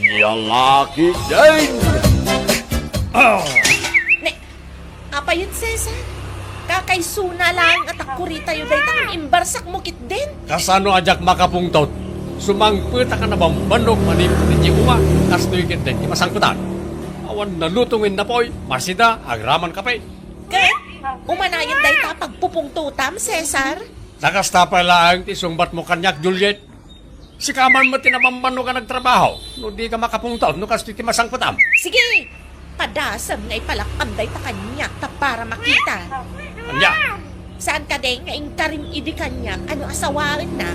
Yang aki din! Ne, apa yun, Cesar? Kakaysuna lang at ako rita yun dahil tangang imbarsak mo kit din. Kasano ajak makapungtot? Sumangpita ka na bang bandok manipot ni Jikuwa? Kastoy kin din masangkutan. Awan nalutungin na po'y masida agraman kape. Kahit umanayan dahil ta pagpupungtutam, Cesar. Nakasta pa lang ti sumbat mo kanyak, Juliet. Si kaman mo tinamambano ka nagtrabaho. No di ka makapungtot, no kastoy ti masangkutan. Sige, padasam nga ipalakam dahil ta kanyak ta para makita. Anya, Saan ka din nga ingkarim idi kanyak ano asawaan na?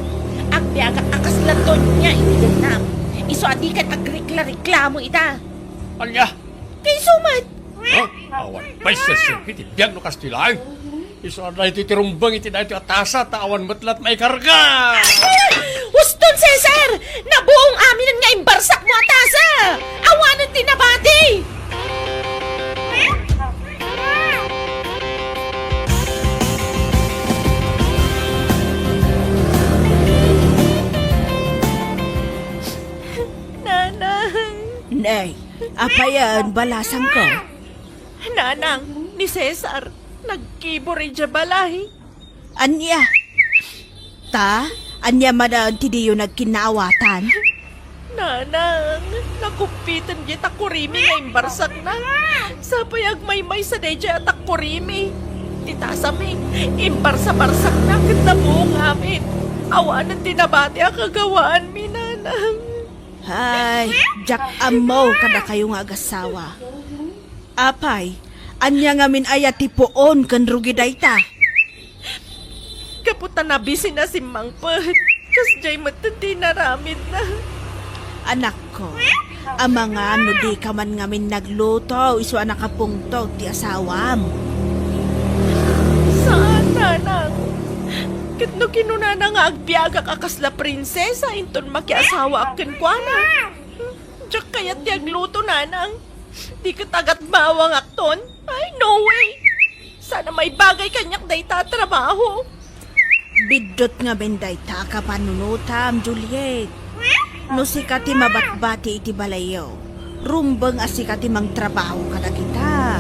Agbiaga akaslaton niya idinam. Iso adikan agrikla-reklamo ita. anya. Kay sumat. Oh, awan, may sasipit, biyag no kastilang. Iso na ito tirumbang iti na ito atasa, tawan matlat may karga. Huston, Cesar! Nabuong amin nga imbarsak mo atasa! Awanan tinabati! Nanang! Nay, apa yan, balasang ko? Nanang, ni Cesar, nagkibori dya balay. Anya? Ta? Anya man ti diyo nagkinaawatan? Nanang, nakupitan dya takurimi nga imbarsak na. Sapayag may sa deja at takurimi. Titasami, imbarsa-barsak na kita buong amin. Awanan tinabati ang kagawaan mi, nanang. Hay, jak amaw kada kayo nga agasawa. Apay, anya nga min ayat tipoon kan rugi dayta. Kaputan na busy na si Mang Pet. Kas jay matindi naramid na. Anak ko, ang mga ano di ka man nga min nagluto, iso anak kapungto ti asawam. Saan, nanang? Kitno kinuna na nga agbiaga kakasla prinsesa inton makiasawa akin kwa na. Diyak kaya't di agluto, nanang. Di katagat bawang akton. Ay, no way. Sana may bagay kanyak day tatrabaho. Bidot nga min dayta ka panunutam, Juliet. No si kati mabatbati iti balayo. Rumbang asi kati mang trabaho kada kita.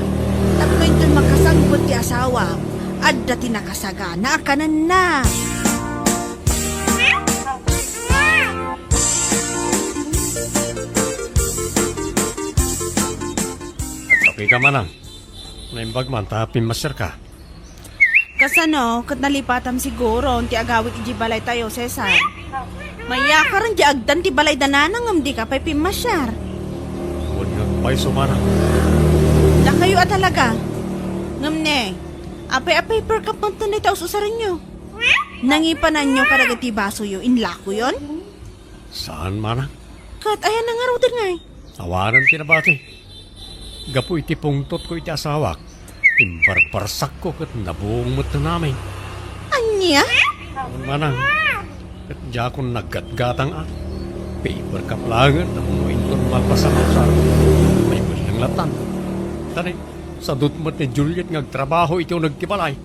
Tapno ito makasangkot ti asawa. Adda ti nakasagana kanan na. At ka manang. Naimbag man, tapin master ka. Kasano, kat nalipatam siguro, ti agawit iti balay tayo, Cesar. Maya ka rin di agdan ti balay dananang amdi ka pa'y pimasyar. Huwag nga pa'y sumana. Da kayo talaga. Ngamne, apay-apay per cup man tunay taos usaran nyo. Nangipanan nyo karaga ti baso yo, inlako yon? Saan manang? Kat ayan na nga raw din nga eh. Awanan tinabati. Gapu iti pungtot ko iti asawak. Imbarbarsak ko kat nabuong mo't na namin. Anya? Manang, kat diya akong naggatgatang paper kaplangan na mga inton magpasamang sa may malang latan. Tari, sa dutmat ni Juliet ngagtrabaho ito nagtibalay.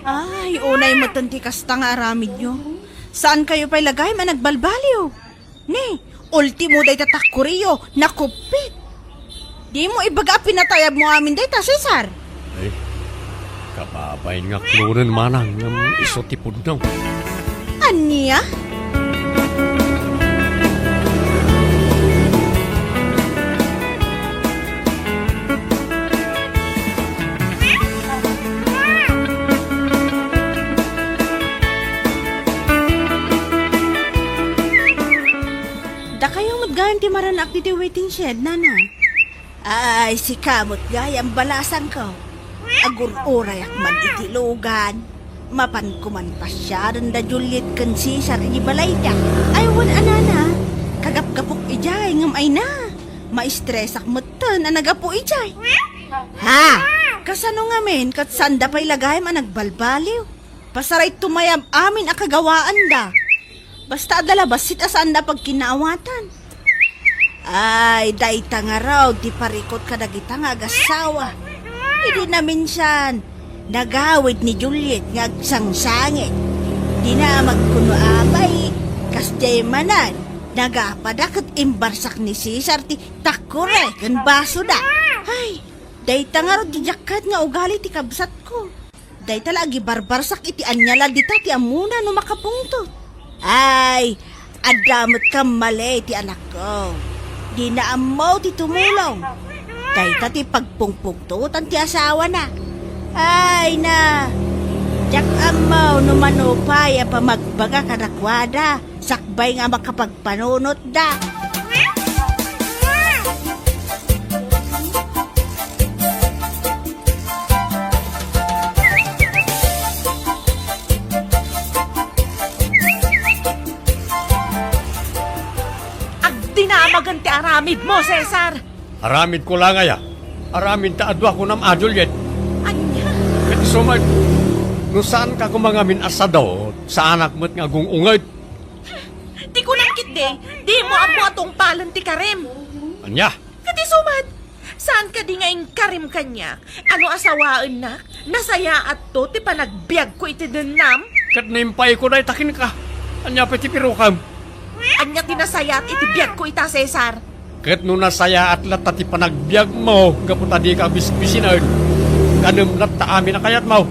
Ay, unay matanti kasta nga aramid nyo. Saan kayo pa'y lagay man nagbalbaliw? Ne, ultimo day tatakuriyo, nakupit. Di mo ibaga pinatayab mo amin day ta, Cesar. Ay, kababay nga kloren manang ng isotipod daw. Anya? Da kayong maggahan ti maranak ti waiting shed, nana. Ay, si kamot gayang balasan ko. Agur-uray man itilugan. Mapan ko man pa siya rin da Juliet kan Cesar i balay niya. Ay, wan anana. Kagap-gapok ijay ngam ay na. Maistresak matan na nagapo ijay. Ha? Kasano nga men kat sanda pa'y lagay man nagbalbaliw. Pasaray tumayab amin akagawaan da. Basta adalabas sit asaan da pag kinaawatan. Ay, dayta nga raw, di parikot ka dagita nga agasawa. Hindi namin siyan. Nagawid ni Juliet nga agsangsangit. Di na magkuno abay, kasjay manan, Nagapadak at imbarsak ni Cesar ti takore kan baso da. Ay, dayta nga ro ti jakat nga ugali ti kabsat ko. Dayta lagi barbarsak iti anyala dita ti amuna no makapungtot. Ay, adamot ka mali ti anak ko. Di na amaw ti tumulong. Dayta ti pagpungpungtutan ti asawa na. Ay na, jak amaw no manupay pa magbaga kadakwada. Sakbay nga makapagpanunot da. Dinamagan ti aramid mo, Cesar. Aramid ko lang aya. Aramid ta adwa ko nam adol yet. Anya? Ket sumad. No saan ka kumangamin asado sa anak mo't nga gungungad. Di ko nakit di mo amo atong palan ti karim. Anya? Kati sumad, saan ka di ngayon karim kanya? Ano asawaan na? Nasaya at to, ti panagbiag ko iti denam? Ket nimpay ko na itakin ka. Anya pati pirukam. Anya tinasaya at itibiyag ko ita, Cesar. Ket no nasaya at lat ti panagbiag mo, gaputa di ka bisbisinan. Kanam lat ta amin na kayat mo.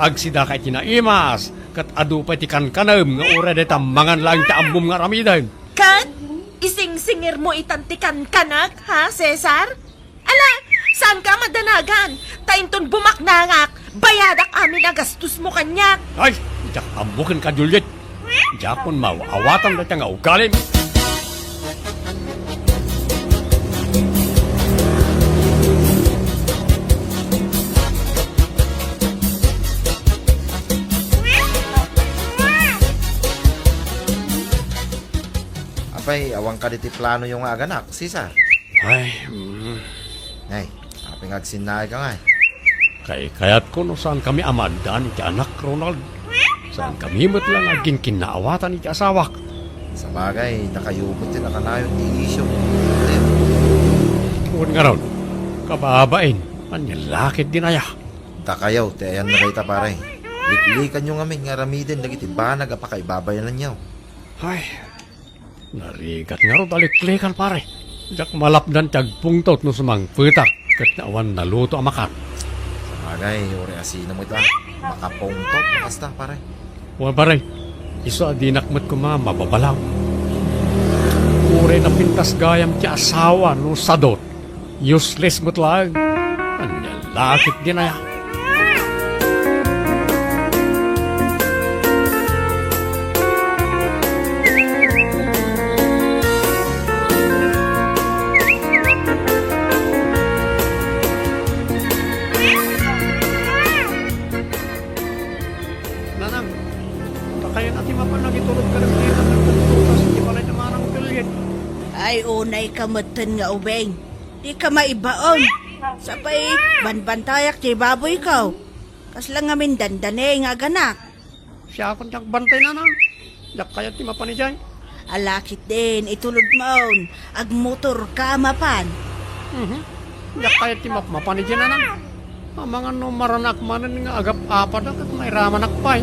Agsida kay tinaimas, ket adu pa ti kankanam nga ura de mangan lang ta ambum nga ramidan. Kat, ising-singir mo itantikan kanak, ha, Cesar? Ala, saan ka madanagan? Tainton bumaknangak, bayadak amin ang gastos mo kanyak. Ay, jak ambukin ka Juliet. Jakon mau awatan na nga ugalim. Apay, awang ka diti plano yung aganak, Cesar. Ay, Ay, apay ngagsinay ka nga. kayat ko no saan kami amandan iti anak Ronald. Saan kami mo't lang aging kinaawatan iti asawak. Sa bagay, nakayupot din nakanayon ti isyo. Huwag nga ron, kababain, anyalakit din aya. Takayaw, ti ayan na kayo pare. Liklikan nyo ngamin nga ramiden, nagiti banag apakaibabayanan nyo. Ay, narigat nga ron daliklikan pare. Jak malapdan tiyagpungtot no sumang putak. Kat naawan naluto amakat. Sa bagay, uri asina mo ito makapungtot, makasta pare. Huwag pare, iso adinakmat ko mga mababalaw. Ure na pintas gayam ti asawa no sadot. Useless mo't lang. Anyalakit din aya. Nanang, kaya natin mapanagitulog ka rin dito ng pagtutas, hindi pala naman ang tulit. Ay, unay kamatan nga ubeng. Di ka maibaon. Sapay, banbantayak ti baboy ko. Kaslang ngamin dandane nga ganak. Siya akong bantay na nang. Yak kaya ti mapanijay. Alakit din, itulod maon. Agmotor ka mapan. Yak kaya ti mapanijay na nang. Ang mga numaranak manan nga agap-apad at may ramanak pa'y.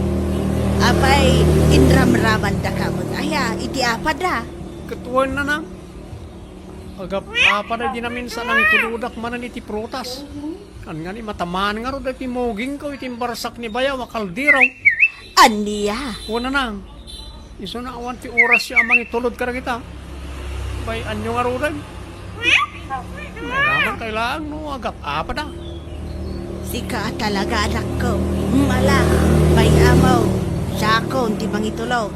Apay, inramraman da ka mo. Aya, iti apad da. Katuwan na nang. Agap-apad na din namin sa nang ituludak manan iti prutas. Kan nga ni matamaan nga ro da iti moging ko iti barsak ni Bayaw akaldiraw. Aniya. Una nang. Iso na awan ti oras siya amang itulod ka rin kita. Bay, anyo nga ro rin. May raman kailangan no agap-apad na. Sika talaga anak ko. Mala, may amaw. Sako, ti mangitulo.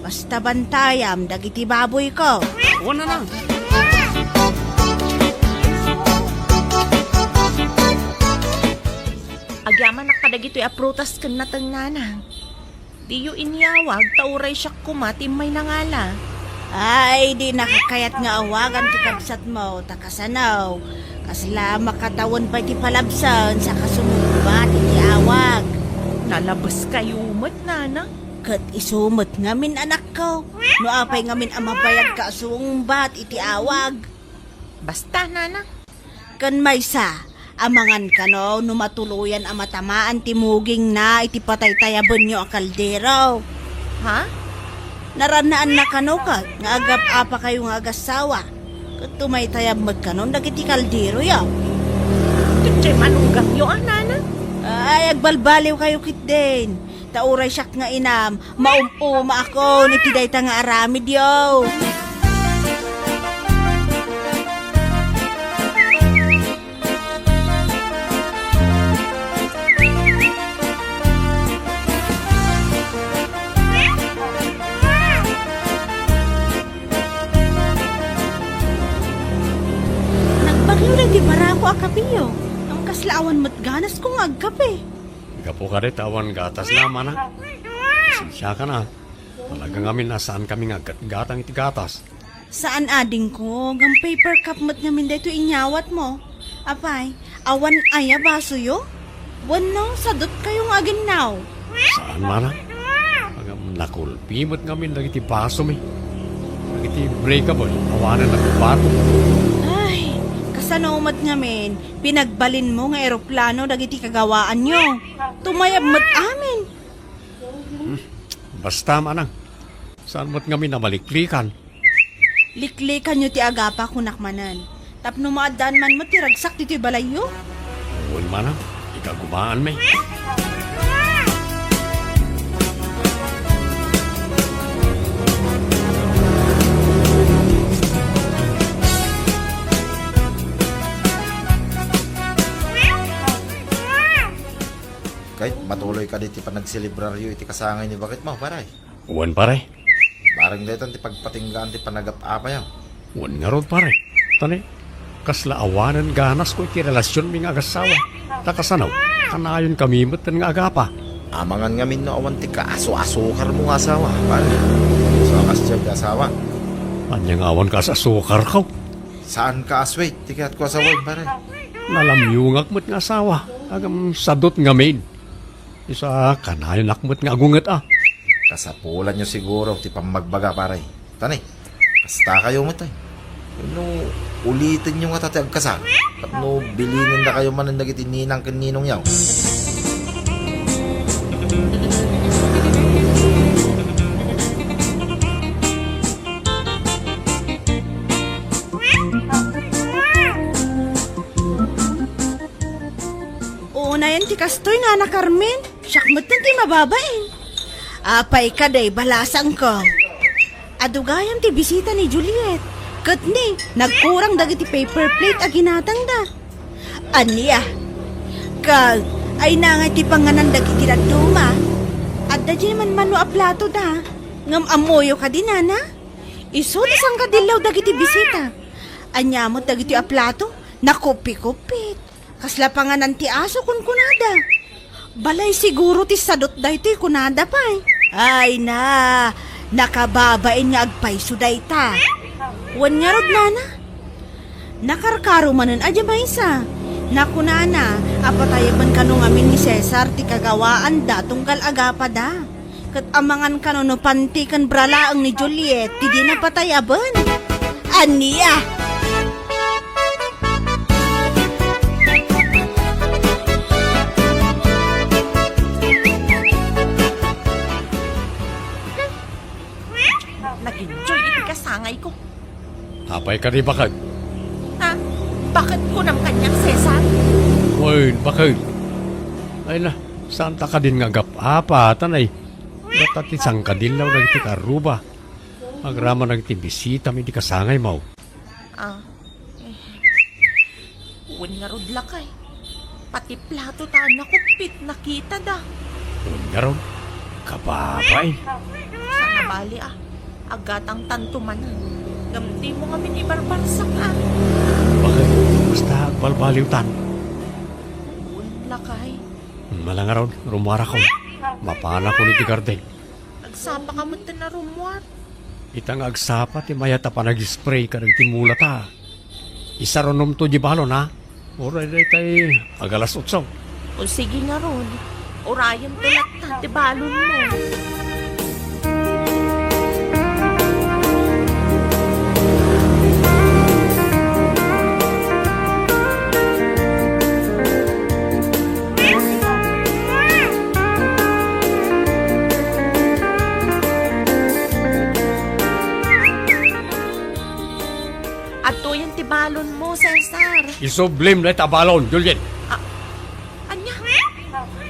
Basta bantayam, dagiti baboy ko. Una nang. Agyaman nakadagito'y aprutas kan natang nanang. Di yu inyawag, tauray siya kumatim may nangala. Ay, di nakakayat nga awagan ti kabsat mo, takasanaw. Kasla makatawan pa ti palabsan sa kasunod ti awag. Nalabas kayo umat, nana. Kat isumot ngamin anak ko. No apay ngamin amabayag ka bat iti awag. Basta, nana. Kan may sa, amangan ka no, numatuluyan amatamaan ti muging na iti patay-tayabon nyo a kaldero. Ha? Naranaan na kano ka, nga agap apa kayo nga agasawa. Kat tumaytayab magkanon, dagiti kaldero yaw. Titchay manunggang yo, nana. Ay, agbalbaliw kayo kit din. Tauray siyak nga inam, maumuma ako, ni tiday ta nga aramid yaw. Nagbagyo lang di para ako akapiyo. Ang kaslaawan mo't ganas kong agkape. Gapo ka rin tawan gatas naman ha. Sinsya ka na. Talagang amin nasaan kami nga gatang iti gatas. Saan ading ko? Gang paper cup mo't ngamin dito inyawat mo. Apay, awan aya baso yo? Wano, sadot kayong aginaw. Saan man ha? Pagam nakulpi mo't ngamin nagiti baso mi. Nagiti breakable. Awanan na bato. Ay, kasanomat ngamin, pinagbalin mo nga eroplano dagiti kagawaan nyo. Tumayab mo't amin. Basta manang. Saan mo't ngamin na maliklikan? Liklikan nyo ti agapa kunakmanan. Tapno maadaan man mo ti ragsak dito balayo. Uwan manang. Ikagumaan may. Kahit matuloy ka dito pa nagsilibraryo iti kasangay ni bakit mo, paray. Uwan pare. Parang dito ti pagpatinggaan ti panagap-apa yaw. Uwan nga ron pare. Tani. Kasla awanan ganas ko iti relasyon mi nga agasawa. Takasanaw. Kanayon kami mo't nga agapa. Amangan nga min no awan ti kaaso-asukar mo nga asawa, pare. So kasya ti asawa. Anyang awan ka sa sukar ko. Saan ka asway? Tikat ko asawa, pare. Nalamyungak mo't nga asawa. Agam sadot nga main. Isa kanayon akmo't nga agungat ah. Kasapulan nyo siguro ti pamagbaga, pare. Tani, kasta kayo mo tay. No, ulitin nyo nga tatag kasal. No, bilinin na kayo man ang nagiti ninang kaninong yaw. Una yan ti kastoy nga na Carmen. Syakmat na ti mababain. Apay ka day balasang ko. Adugayam ti bisita ni Juliet. Kat ni, nagkurang dagiti paper plate a ginatang da. Aniya, kag ay nangay ti panganan dagiti raduma. At da di man mano a plato da. Ngam amoyo ka din na. Isulis ang kadilaw dagiti bisita. Anyamot dagiti a plato, nakupikupit. Kasla panganan ti aso kun kunada. Balay siguro ti sadot da iti kunada pa eh. Ay na, nakababain nga agpay suday ta. Wan nga rod nana. Nakarkaro manan adya maysa. Nakunana, apatayaban kano ngamin ni Cesar ti kagawaan da tunggal agapa da. Kat amangan kano no pantikan bralaang ni Juliet ti di napatayaban. Aniya! Nag-enjoy iti kasangay ko. Apay ka rin bakit? Ha? Bakit ko ng kanyang Cesar? Uy, bakit? Ay na, saan ta ka din nga gap-apa, tanay. Ba't isang kadilaw na iti karuba. Agrama na iti bisita mi di kasangay mo. Ah, uwan nga rod lakay. Pati plato ta nakupit nakita da. Uwan nga ron, kababay. Sana bali agatang tantuman. Gamti mo nga minibarbarsak Bakit? Basta balbaliw tan. Uwan lakay. Malanga ron, rumara ko. Mapana ko ni ti garden. Nagsapa ka mo na rumuat. Itang agsapa ti mayata pa nag-spray ka ng timula ta. Isa ronom to di balon ha. Oray day tay agalas 8. O sige nga ron. Orayan tulat na ti balon mo. Ato yung tibalon mo, Cesar. Isublim na tabalon, Juliet. Anya?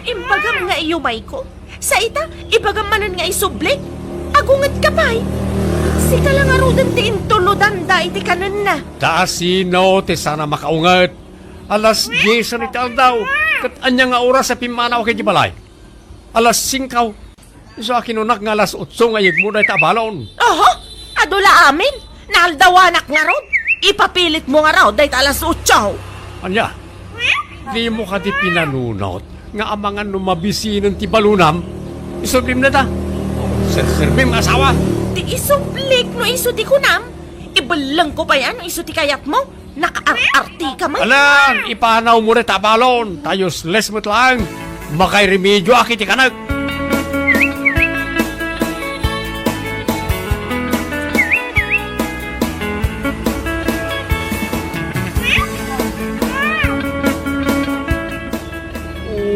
Imbagam nga iyumay ko. Sa ita, ibagam manan nga isublik. Agungat ka pa'y. Sika lang arudan ti intuludan da iti kanan na. Taasino ti sana makaungat. Alas 10 na iti daw. Kat anya nga oras sa pimanaw kay Jibalay. Alas 5. So kinunak nga alas 8 nga yag mo na tabalon. Oho, adula amin. Naaldawanak nga rod. Ipapilit mo nga raw dahil alas 8. Anya, di mo ka di pinanunot nga amangan numabisinan ti balunam. Isublim na ta. Sirbim asawa. Di isublik no iso di kunam. Ibalang ko pa yan no iso ti kayat mo. Naka-arti ka man. Alan, ipanaw mo na tabalon. Tayos les mo't lang. Makay remedyo akiti kanak.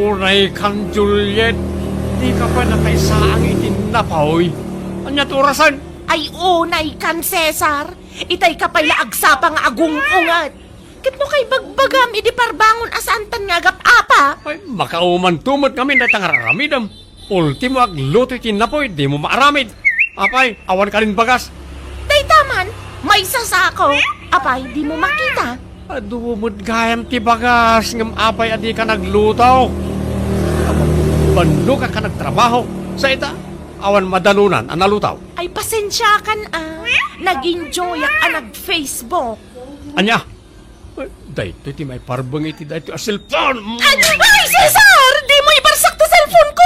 Unay kan Juliet. Di ka pa nakaisaang itinapaw. Anya turasan? Ay unay kan Cesar. Itay ka pa'y laagsapang agungungat. Kit mo kay bagbagam, idi parbangon asantan nga apa. Ay, makauman tumot kami na tangaramidam. Ultimo agluto itinapoy, di mo maaramid. Apay, awan ka rin bagas. Day taman, may sasako. Apay, di mo makita. Adumod gayam ti bagas, ngam apay adi ka naglutaw. Bando ka nagtrabaho. Sa ita, awan madalunan, analutaw. Ay pasensya kan Nag-enjoy ang nag-Facebook. Anya? Dahito ti may parbang iti dahito a cellphone. Ay, Cesar! Di mo ibarsak to cellphone ko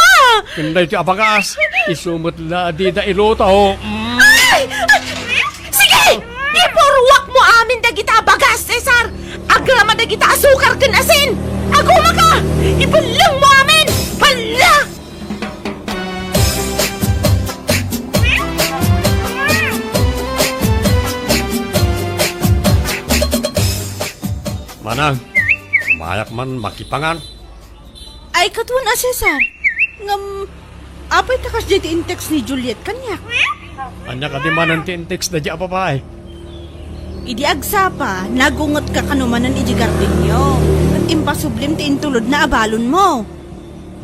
Kanday ti abagas. Isumot la di da ilutaw. Ay! Sige! Ipurwak mo amin dagita bagas, Cesar! Agrama dagita asukar ken asin! Aguma ka! Ibalang mo amin! Bala! Manang, mayak man makipangan. Ay, katuan Cesar. Ngam, apay takas dito in text ni Juliet kanyak. Anya ka di manan ti text da di apapay. Idi agsapa, nagungot ka kanumanan iji gardinyo. At impasublim ti intulod na abalon mo.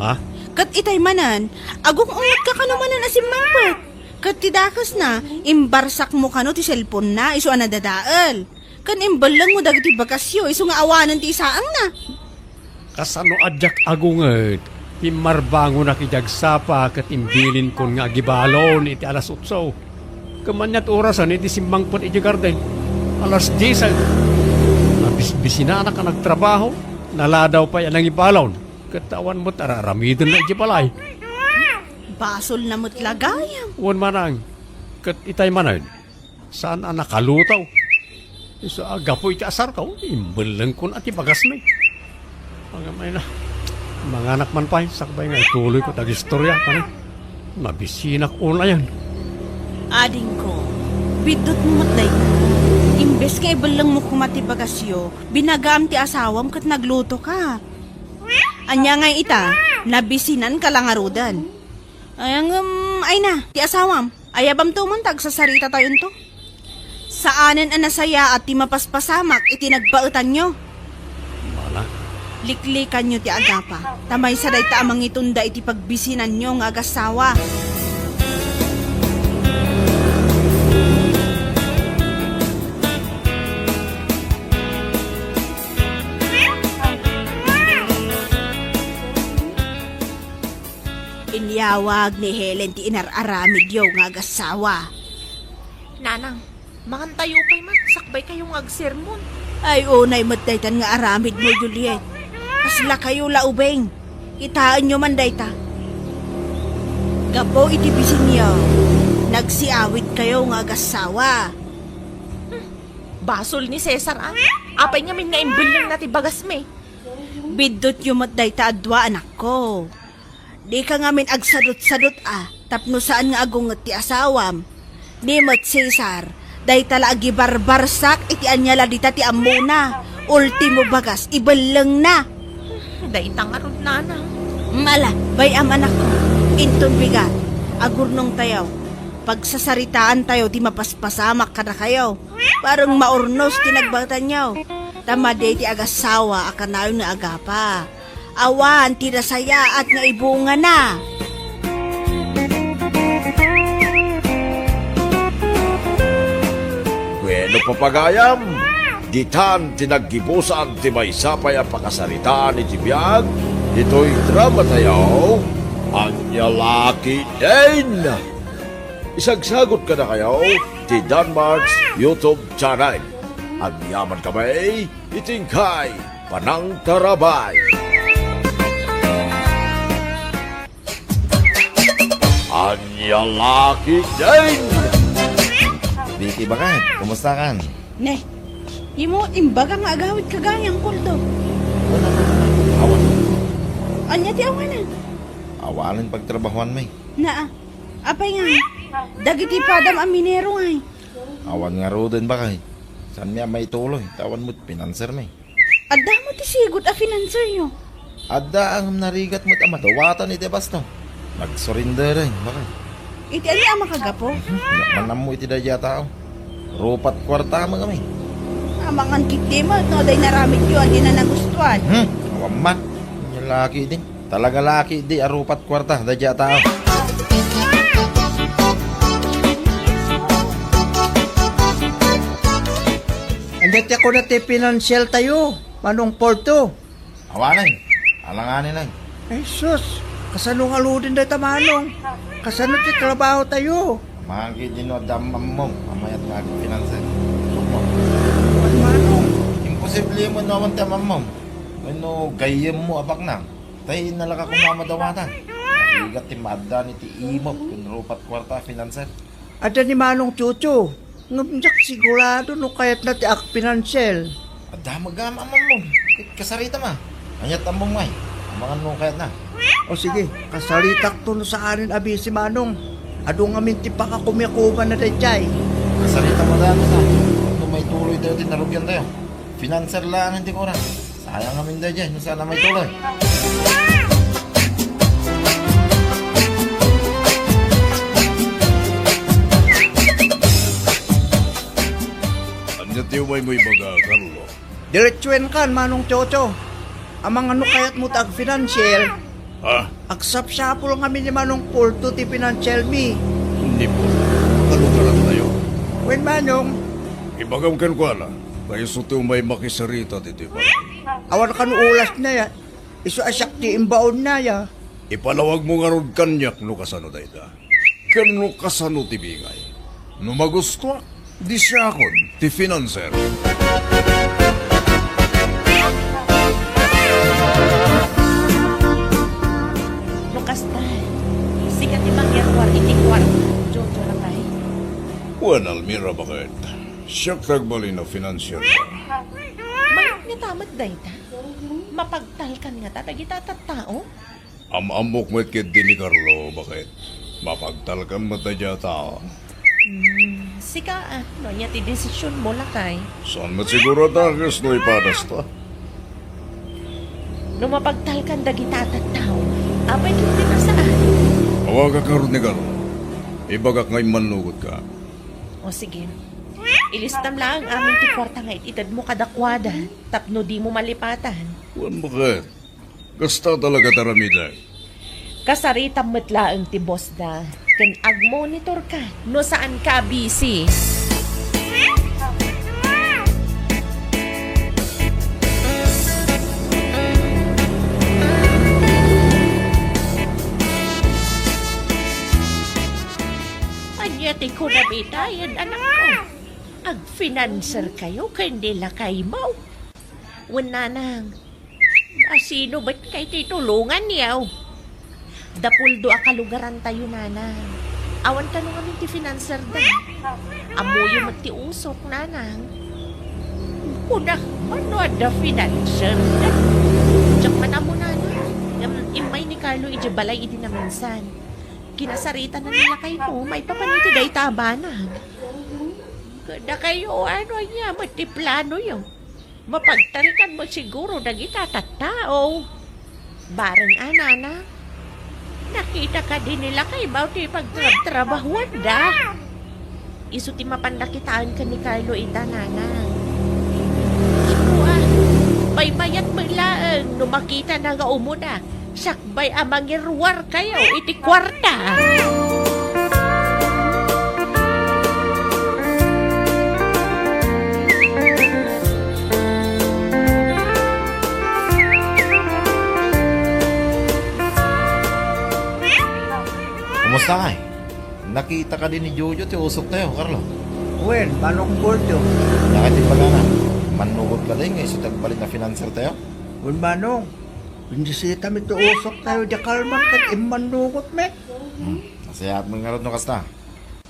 Ha? Kat itay manan, agong ungot ka kanumanan asim mangpet. Kat tidakas na, imbarsak mo kano ti cellphone na, iso anadadaal. Kan imbalang mo dagiti bakasyo, iso nga awanan ti isaang na. Kasano adyak agunget. Pimarbango na kijagsapa kat imbilin kon nga gibalon iti alas 8. Kamanyat orasan iti simbangpot iti garden. Alas 10. Nabisbisina na ka nagtrabaho. Naladaw pa yan ang ibalon. Katawan mo't araramidon na iti balay. Basol na mo't lagayam. Uwan manang. Kat itay manan. Saan ang nakalutaw? Isa agapo iti asar ka. Imbalang kon ati bagas may. Magamay na. Mga anak man pa, sakbay nga ituloy ko tag-istorya. Mabisinak una yan. Ading ko, bidot mo matday ka. Imbes kay balang mo kumati bagasyo, binagam ti asawam kat nagluto ka. Anya nga ita, nabisinan ka lang arudan. Ay na, ti asawam, ayabam to man tag sa sarita tayo to. Saanan ang nasaya at ti mapaspasamak iti nagbaetan nyo. Mana? Liklikan nyo ti agapa. Tamay saday ta amang itunda iti pagbisinan nyo nga agasawa. Inyawag ni Helen ti inararamid yo nga agasawa. Nanang, makantayo pa'y man, sakbay kayong agsermon. Ay unay matdaytan nga aramid mo, Juliet. Kasla kayo laubeng. Itaan nyo man dayta. Gapo itibisin niyo. Nagsiawid kayo nga agasawa. Basol ni Cesar Apay nga min nga imbilang nati bagas me. Bidot yung matdayta adwa anak ko. Di ka nga min agsadot-sadot tapno saan nga agungot ti asawam. Ni mat Cesar, dayta la agibarbarsak iti anyala dita ti amuna. Ultimo bagas, ibalang na. Daitang arod nanang. Mala, bayam anak ko. Inton bigat, agurnong tayaw. Pagsasaritaan tayo, di mapaspasamak ka na kayo. Parang maurnos tinagbatan niyo. Tamade ti agasawa akanayon nga agapa. Awan ti nasaya at nga ibunga na. Bueno papagayam, ditan tinaggibusan ti may sapay ang pakasaritaan ni Tibiyag, ito'y drama tayo, anya laki din. Isagsagot ka na kayo, ti Danmarks YouTube channel. Ang yaman kamay, itingkay, panang tarabay. Anya laki din. Diti ba kan? Kumusta kan? Ne, imo imbaga nga agawid kagayang kulto. Awan. Anya ti awanan? Awalan pagtrabahuan may. Naa, apay nga. Dagiti padam ang minero ay. Awan nga ro din ba kay? San miya may tuloy? Tawan mo't pinanser may. Adda mo ti sigot a financer nyo. Adda ang narigat mo't amadawatan iti basto. Nag-surrender rin, bakit? Iti ani ang makagapo. Manam mo iti dadya tao. Rupat kwarta mo kami. Amangan kiti mo, no, day naramit yun, di na nagustuhan. Awaman. Yung laki din. Talaga laki di arupat kwarta, dadya tao. Andati ako na ti financial tayo, Manong Porto. Awanan. Alanganin lang. Ay sus, kasano nga ludin da tamanong? Kasano ti trabaho tayo? Mangki din no damam mo. Amayat nga pinanser. Manong, Imposible mo naman tamam mo. Ano, gayem mo abak na. Tayo nalaka kumamadawatan. Igat ti madda ni ti imop. Kung rupat kwarta finanser. ada ni Manong Chucho. Ngamjak sigurado no kayat na ti ak financial. Adda magama mo. Kasarita ma. Anyat among may. Mga nung kayat na. O sige, kasalitak to no sa anin abi si Manong. Ado nga minti pa ka kumikuman na dayjay. Kasarita mo daan sa. Kung may tuloy tayo tinarugyan tayo. Finanser lang hindi ko oras. Sayang kami tayo dyan. Kung sana may tuloy. Anya tiyo may baga, Carlo. Diretsuin kan Manong Chocho. Amang ano kayat mo tag financial. Ha? Aksap-sapol kami ni Manong Porto ti financial mi. Hindi po. Kalugaran tayo. Wen Manong, Ibagam kan ko ala. Kayo suto may makisarita dito ba? awan kan ulas na ya. Isu asyak ti imbaon na ya. Ipalawag mo nga ron kanyak no kasano dayta. Kano kasano ti bingay. No magusto, di siya akon, ti financer. Lukas na. Sikat ibang yarwar, itikwar. Jojo lang ay. Juan Almira bakit? Siya tagbali na financier ka. Mayroon niya tamat dayta. Mapagtalkan nga ta, nagitatattao. Amok mo kit din ni Carlo, bakit? Mapagtalkan mo tayo tao. Sika, no niya ti desisyon mo lakay. Saan mo siguro tagas no ipadas ta? No mapagtalkan dagitatattao, apay kiti na saan? Awaga ka ron ni Carlo. Ibagak ngay manlugod ka. O sige, ilistam lang ang aming ti kwarta nga ititad mo kadakwada, tapno di mo malipatan. Juan bakit? Kasta talaga taramiday. Kasarita matla ang ti boss da, kan ag-monitor ka, no saan ka busy. Anyati ko na bitayan, anak ko. Ag-financer kayo, kandila kay mo. Wala nang. Asino ba't kay titulungan niyaw? Dapuldo akalugaran tayo, nanang. Awan ka nung aming ti financer da. Amoyo magti usok, nanang. Kuna, ano da financer da? Tsak man amo, nanang. Imay ni Carlo ijabalay idi na minsan. Kinasarita na nila kayo, may papaniti day tabanan. Kada kayo, ano niya, matiplano yun. Mapagtalikan mo siguro na itatattao. Barang anana, nakita ka din nila kay Bauti pagtrabahuan da. Isu ti mapandakitaan ka ni Carlo ita, nanang. Ito baybayat maglaang no makita na nga umuna. Sakbay amang irwar kayo iti kwarta. Kumusta ka eh? Nakita ka din ni Jojo, ti usok tayo, Carlo. Wen, Manong Gordo. Nakatimba ka na. Manugot ka din ngayon sa tagbalit na financer tayo. Wen, Manong. Pinsisita mi to usok tayo di kalman kat imanugot me. Nasayat mo nga rin no kasta.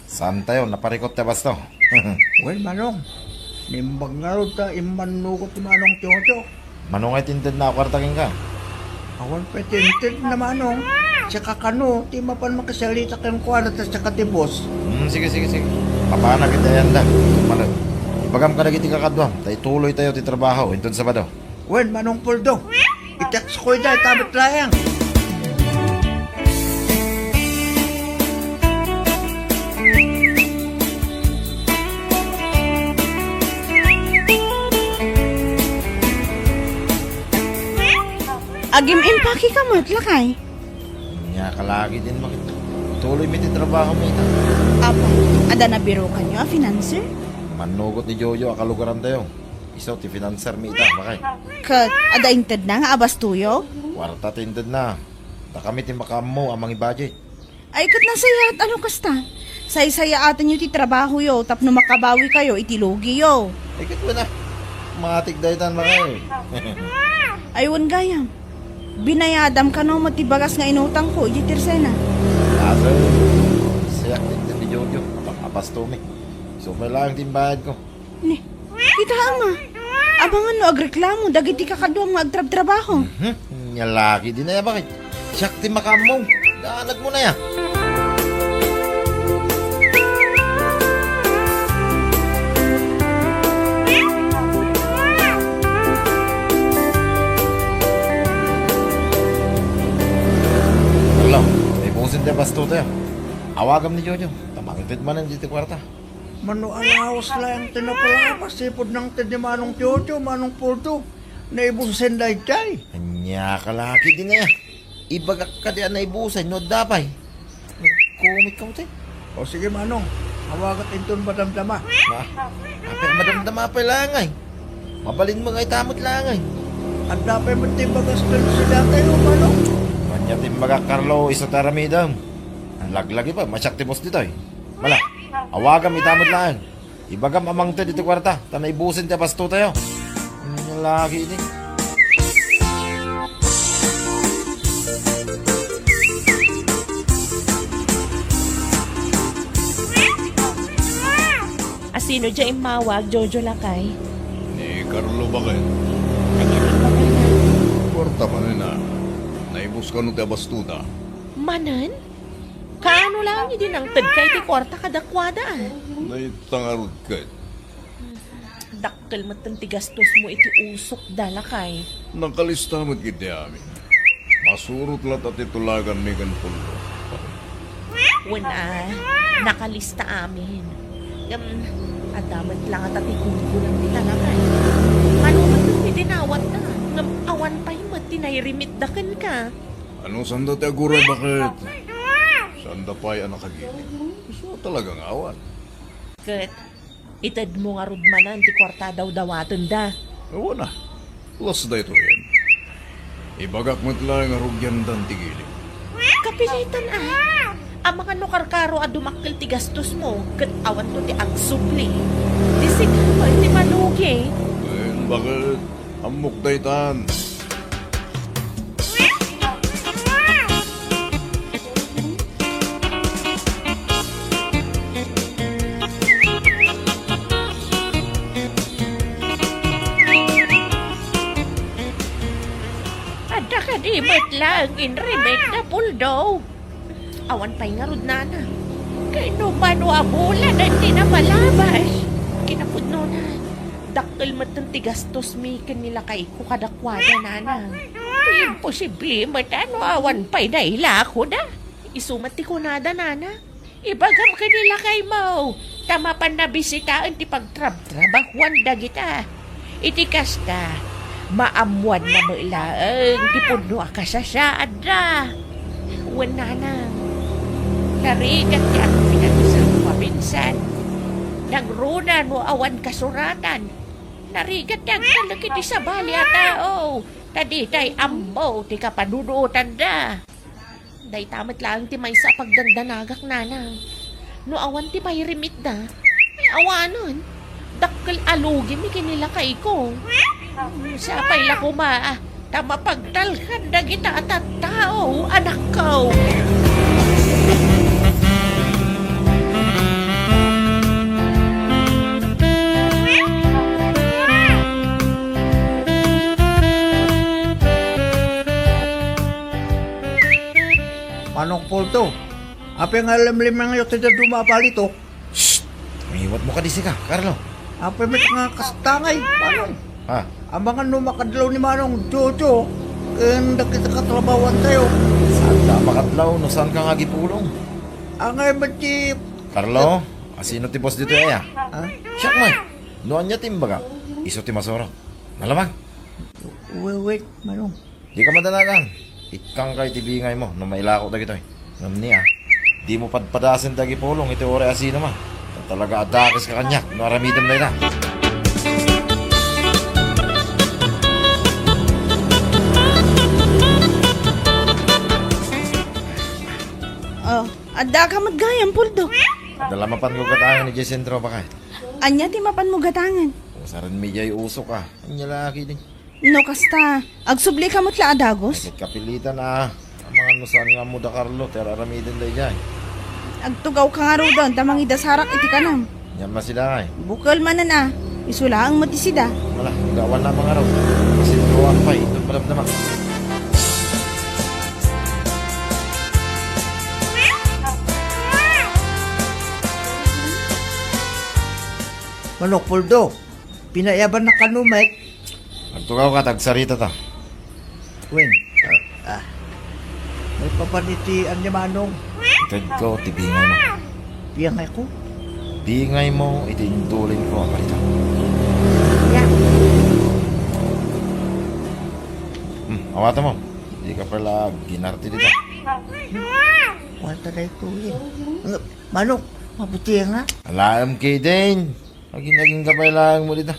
Saan tayo? Naparikot tayo basto. Wen, Manong. Nimbag nga rin ta imanugot ti Manong Jojo. Manong ay tinted na kwartakin ka. Awan petinted na Manong. Tsaka kano, ti mapan makasalita kang kwarta tsaka ti boss. Sige. Papana kita yan da. Tumalag. Ibagam ka na kiti kakadwam. Tayo tuloy tayo ti trabaho. Intun Sabado. Wen, Manong Puldo. I-text ko dahil tabot layang. Agim impaki ka mo, lakay. Nya ka lagi din makita. Tuloy mi ti trabaho mo ita. Apa, ada na biro ka nyo, financer? Manugot ni Jojo akalugaran tayo. Isaw ti financer mi ita. Bakay. Kat, ada inted na nga abas tuyo? Kwarta tinted na. Da kami ti makamo amang i-budget. Ay, kat nasaya at ano kasta? Say-saya atan yung ti trabaho yo, tapno makabawi kayo, itilugi yo. Ikit mo na. Matik dahitan makay. Aywan gayam. Binayadam ka no, matibagas nga inutang ko, itirsena. Kaso, siyak tinted ni Jojo. Apas to mi. So may lang timbayad ko. Ni, kita ama. Abangan no, agreklamo, dagiti kakadwam nga agtrab-trabaho. Nya laki din na ya bakit? Siyak ti makamo. Daanag mo na ya. Hello, may pusin tayo basto tayo. Awagam ni Jojo. Tamangitid man ang dito kwarta. Mano alawas lang tinapala pasipod ng tindi Manong Jojo, Manong Puldo. Naibusin dahil jay. Anya kalaki din na ya. Ibagak ka diyan na ibusan. No dapay. Nagkumit ka mo tayo. O sige Manong, hawagat inton madamdama. Pero madamdama pa langay. Mabalin mo ngay tamot langay. Ang dapay mo timbagas doon sila tayo, Manong. Manya timbaga Carlo isa taramidam. Ang laglagi pa, masyaktimos dito eh. Wala, awagam itamot lang. Ibagam amang to dito kwarta. Tanay busin tayo basto tayo. Ang lagi ini. Asino dyan imawag, Jojo Lakay? Ni Carlo bakit? Kanyaring bagay na. Kwarta man na. Naibus ka no ti abastuda. Manan? Kaano lang din ang tagkay ti kwarta kadakwada ah. Naitangarod ka. Dakkel matang tigastos mo iti usok dalakay. Nakalistamot kiti amin. Masurot lat at itulagan mi gan pulo. Wala, nakalista amin. Adamat lang at ati kungkulang di talakay. Ano man nung idinawat na? Ngam awan pa yung matinayrimit dakan ka. Anong sanda ti aguray bakit? Sanda pa'y anak kagili. So talagang awan. Kat, itad mo nga rudmanan ti kwarta daw dawatan da. Ewan na. Plus da ito yan. Ibagak mo't lang nga rugyan dan tigili. Kapilitan ah. Ang mga nukarkaro a dumakkel ti gastos mo, kat awan to ti agsubli. Di siguro ti malugi. Bakit? Amok daytan. Ada ka di ba't lang inribet na puldo. Awan pa'y nga rod nana. Kaya no mano abulan at di na malabas. Kinapudno na. Dakkel matang tigastos mi kanila kay kukadakwada nana. Imposible matano awan pa'y naila ako da. Isumat ti kunada nana. Ibagam ka nila kay mo. Tama pa na bisitaan ti pagtrab-trabahuan da kita. Iti kasta, maamuan na mo ilaang ti puno ka sa saad na. Wala na. Narigat ti ang pinagisang mabinsan. Nagruna no awan kasuratan. Narigat ti ang kalaki ti sabali a tao. Taditay ambo ti kapanunuotan da. Day tamat lang ti may sa pagdandanagak nanang. No awan ti may rimit da. Ay awanon. Dakkel alugin ni kinila kay ko. Sapay la kuma. Tama pagtalkan da kita at tao, anak ko. Manong Polto, apa nga limlim nga yung tidak dumapalito? Shh! Umiwat mo ka disi ka, Carlo. Apa met nga kastangay, Manong? Ha? Ang mga numakadlaw ni Manong Jojo, kanda kita katrabawan tayo. Saan ka makadlaw? No saan ka nga gipulong? Ang ay mati... Carlo, asino ti boss dito ya? Ha? Siyak mo noan niya timbaga. Iso ti masoro. Nalamang, Wait, Manong. di ka madanagan. Ikang kay tibingay mo, no mailako da gito eh. Ngam niya, di mo padpadasin da gipulong, iti ore asino ma. Talaga adakis ka kanyak, no aramidam na ina. Oh, adda ka madgayam, Puldo. Dalamapan ko katangan ni Jesentro pa kay. Anya ti mapan mo gatangan. Saran mi jay usok ka. Anya laki din. No kasta, agsubli ka mutla adagos. Bakit kapilitan ang mga nusan nga mo da Carlo, tera aramidam da jay. Agtugaw ka nga ro doon, tamang idasarak iti kanam. Yan ba sila kay? Bukal man na isula ang matisida. Wala, gawan na mga raw. Kasi tuwang pa, ito malamdamak. Manong Poldo, pinayaban na kanumet. Magtugaw ka, tagsarita ta. Wen, may papanitian ni Manong. Itad ko, tibingay mo. Piyangay ko. Bingay mo, itindulin ko ang palita. Awata mo. Hindi ka pala ginarti dito. Wala na ito eh. Manong, mabuti nga. Alam kay Dane. Naging kapailangan mo dito.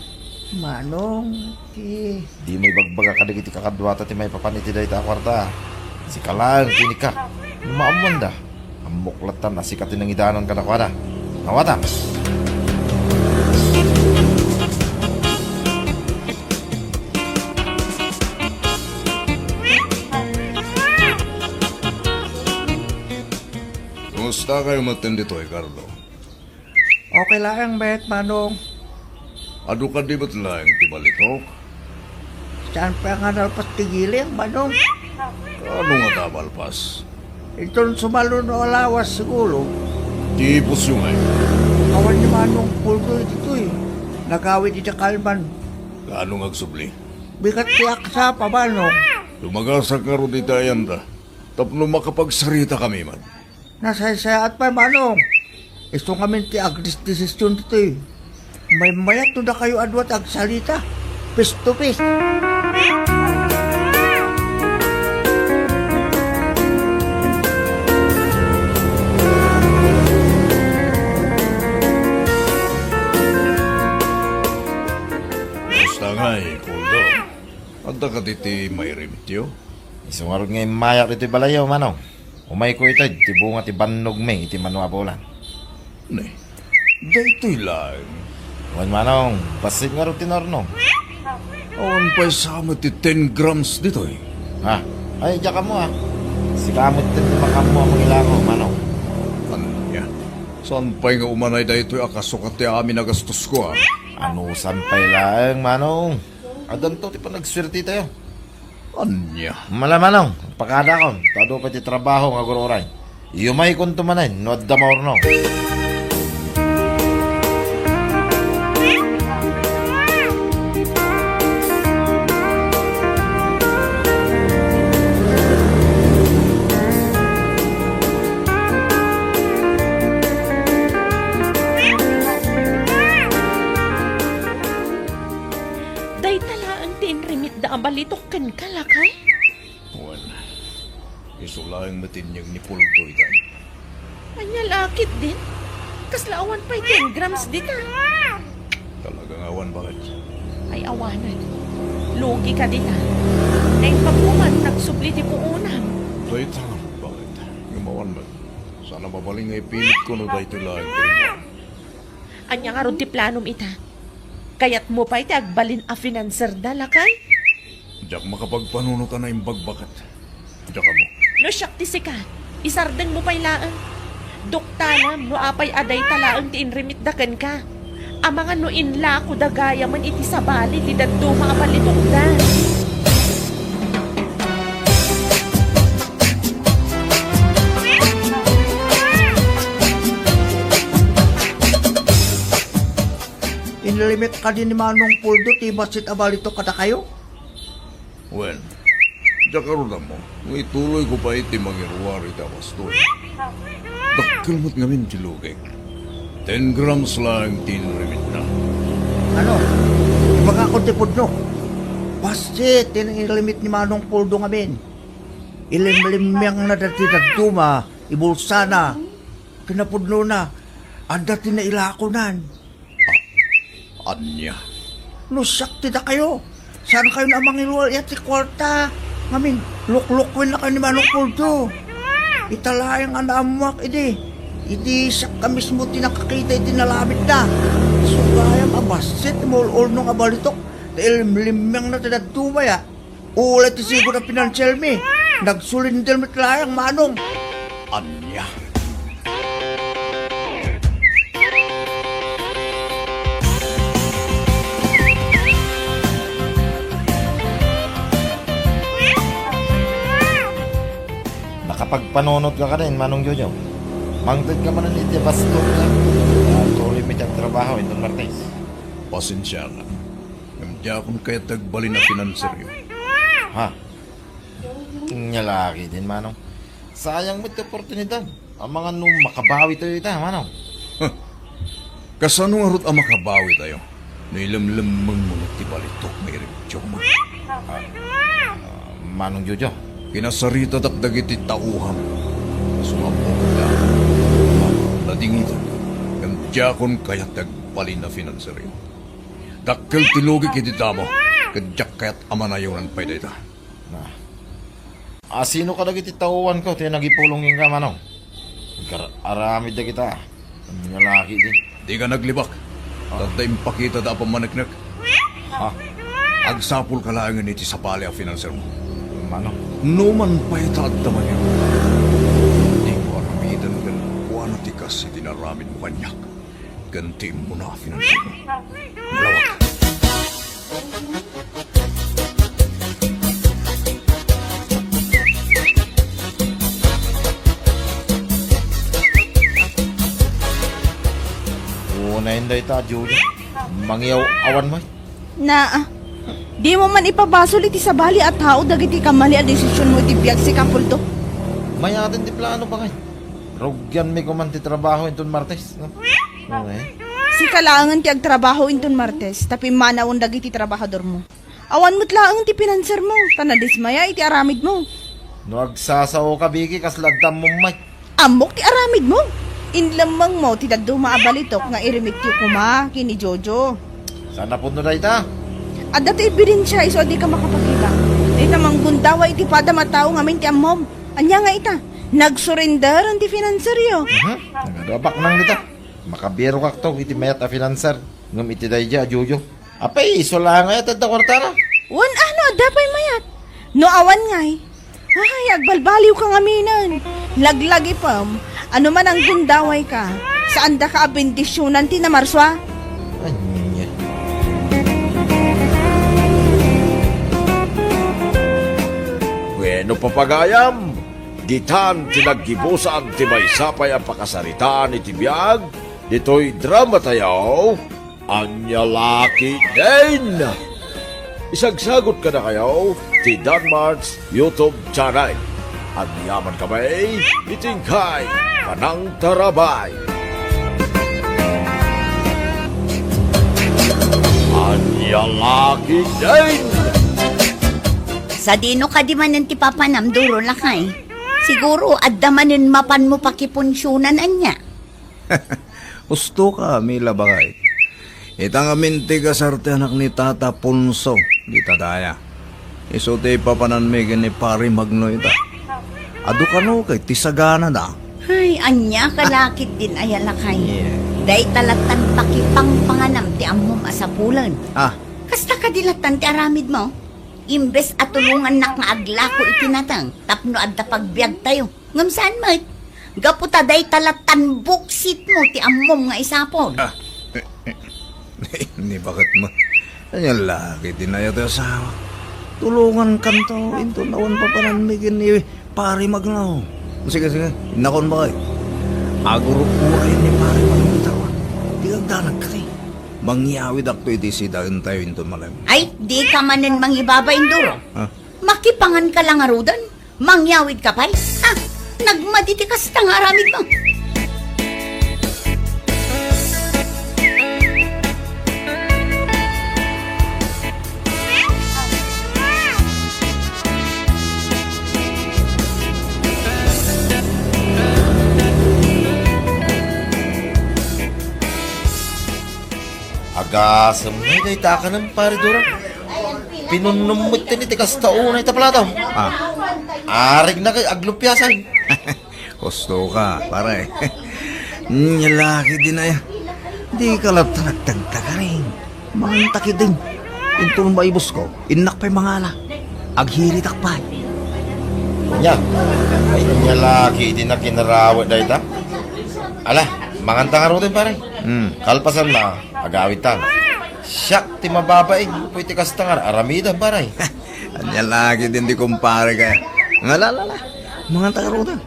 Manong, Di mo ibagbaga ka dagiti kakadwata ti may papaniti dahi ta kwarta. Si kalang tinika. Lumaamuan da. Ang muklatan na sikat ng idanan ka na kwada. Awata. Kumusta kayo matindi to, Carlo? okay lang bet, Manong. Ado ka di ba't lang tibalitok? Saan pa nga nalpas tigilin, Manong? Ano nga tabalpas? Itong sumalo na alawas siguro. Tipos yung ay. Kawan ni Manong Poldo dito eh. Nagawit iti kalman. Kaano ngagsubli? Bigat tiyak sa pa, Manong. Lumagasa ka ro di tayan da. Tapno makapagsarita kami man. Nasaysayaat pa, Manong. Isto kami ti agris desisyon dito eh. May mayat na kayo adwat agsalita. Face to face. Basta nga eh, Poldo. Adda ka diti may remityo? Isungarod nga yung mayak dito balayaw, manong. Umay ko ito, ti bunga ti bannog me, iti manuabulan. Ne, daytoy lang. Wan manong, basit nga rin tinorno. Awan pa'y sama ti 10 grams dito eh. Ha? Ay, diya ka mo Si kamot din makamo ang ilako, manong. Ano niya? Saan pa'y nga umanay daytoy akasukat ti amin nagastos ko ah? Ano sampay lang, manong. Adan to, ti pa nagswerte tayo. Anya? Malamanong, pakada ko. Tado pa ti trabaho nga gururay. Iyumay kong tumanay, no at damawar no. ang balitok ka lakay? Wan, isulang matinyag ni Pulto itay. Anya lakit din. Kaslaawan pa'y 10 grams dita. Talagang awan bakit? Ay awanan. Lugi ka dita. Nang papuman, nagsubli ti puunam. Dayta, bakit? Gumawan man. Sana mabaling nga ipilit ko no dayto lang rin. Anya nga ron ti planom ita. Kayat mo pa iti agbalin a financer da lakay? Diyak makapagpanunutan na yung bagbakat. Diyak mo. No siyak ti sika. Isardeng mo pa'y laan. Doktanam no apay aday talaang ti inrimit daken ka. Ang mga no inla ko dagaya man iti sabali ti daddo mga balitok da. Inlimit ka din ni Manong Puldo, ti basit abalito kada kayo? Well, diyak na mo. May tuloy ko pa iti mangiruwari tawas to. Dakilmot ngamin ti Lugay. 10 grams lang tinrimit na. Ano? Mga kontipod no? Basit, limit ni Manong Puldo ngamin. Ilimlimyang na dati nagtuma, ibulsa na, kinapudno na, ang dati na ilakonan. Anya. No, sakti na kayo. Saan kayo na mangiluwal yati kwarta? Ngamin, luklukwin na kayo ni Manong Puldo. Italayang anamuak, Idi siya ka mismo tinakakita, itinalamit na. So, kaya mabasit, mul nung abalitok. Dahil limyang na tinagtumay, Ulit siguro na financial me. Nagsulindil mo talayang Manong. Anya. Nakapagpanunod ka rin, Manong Jojo. Mangtid ka man niti bastos na. Tuloy may trabaho ito Martes. Pasensya na. Hindi akong kaya tagbali na finanseryo. Ha? Nyalaki din, Manong. Sayang mo ito oportunidad. Ang mga nung makabawi tayo ito, Manong. Kasano nga rot ang makabawi tayo? Nailamlamang mga tibalitok may rimtyo mo. Manong Jojo. Kinasarita dakdag iti tauham. Sumabog na. Lading ito. Kamdyakon kaya tagbali na finanseryo. Dakkel tilugi kiti tamo. Kadyak kaya't amanayonan pa ito. Sino ka nagiti tauhan ko? Tiyan nagipulong ka, Manong. Aramid na kita. Ang lalaki din. Di ka naglibak. Tanda impakita da pa manaknak. Ha? Agsapul ka lang iti sapali ang finanser mo. Manong. Numan pa itad naman yun. Di ko aramidan kan kuano tikas iti naramid mo kanyak. Ganti mo na finanser mo. Malawak. Unahin da ita, Jojo. Mangyaw awan mo. Di mo man ipabasol iti sabali at tao dagiti kamali a desisyon mo iti biyag si Kapulto. May atin di plano pa kay. Rogyan may kumanti trabaho inton Martes. No? Okay. Si kalangan ti agtrabaho inton Martes, tapi manawon dagiti trabahador mo. Awan mo't laang ti pinanser mo, tanadismaya iti aramid mo. No agsasaw ka, Biki, kasladam mo may. Amok ti aramid mo. Inlamang mo ti daddo maabalitok nga irimit yu kuma kini Jojo. Sana po na ita. At dati ibirin siya iso di ka makapagkita. Di tamang gundawa iti pada matao ngamin ti amom. Anya nga ita, nagsurrender ang ti finanseryo. Nagadabak nang dito. Makabiro ka to, iti mayat a financer. Ngam iti dayja, Jojo. Apay, iso lang nga yata da kwartara. Wan ano, dapay mayat. No awan ngay. Ay, agbalbaliw ka ngaminan. Laglagi pam. Ano man ang gundaway ka. Saan da ka abendisyonan ti na marswa? Anya. Bueno papagayam, ditan tinaggibusan ti may sapay ang pakasaritaan iti biyag, dito'y drama tayo, anya laki din. Isagsagot ka na kayo, ti Danmarks YouTube channel. At niyaman kamay, itingkay, panang tarabay. Anya laki din. Sa dino ka di man ti papanam duro lakay. Siguro addamanin mapan mo pakipunsyonan anya. Gusto ka, Mila Bakay. Itang aminti ka sarte anak ni Tata Punso, di tadaya. Isote papanan may gani pari magno ita. Ado ka no kay tisagana da. Ay, anya kalakit din ay lakay. Yeah. Day talatan pakipang panganam ti ammom asapulan. Ah, Kasta ka dilatan ti aramid mo. Imbes at tulungan nak nga aglako itinatang, tapno adda pagbiag tayo. Ngam saan mo? Gaputa day talatan buksit mo ti ammom nga isapon. Ni bakit mo? Kanya laki dinaya tayo asawa. Tulungan kanto, into nawan pa pananmigin ni pari maglaw. Sige, inakon ba kayo? Aguro po ay ni pari maglaw. Di kang danag ka rin. Mangyawid ako iti si dagan tayo into malam. Ay, di ka manin mangibabayin duro. Ha? Makipangan ka lang arudan. Mangyawid ka pa'y. Ha? Nagmaditi ka sa tangaramid mo. Agasam na day takanan pare dura. Pinunumot ni tikas taon ay tapalataw. Arig na kay aglupyasan. Gusto ka, pare. Nyalaki din na yan. Di ka lang nagtagtaga rin. Mangantaki din. Into maibos ko, inak pa'y mangala. Aghiritak pa. Nya, ay nyalaki din na kinarawat day ta. Ala, manganta nga rin pare. Kalpasan na, agawitan. Siyak, ti mababaing. Puy ti kastangar, aramidan pare. Nyalaki din di kumpare kaya. Ngalalala, mga tagarutan.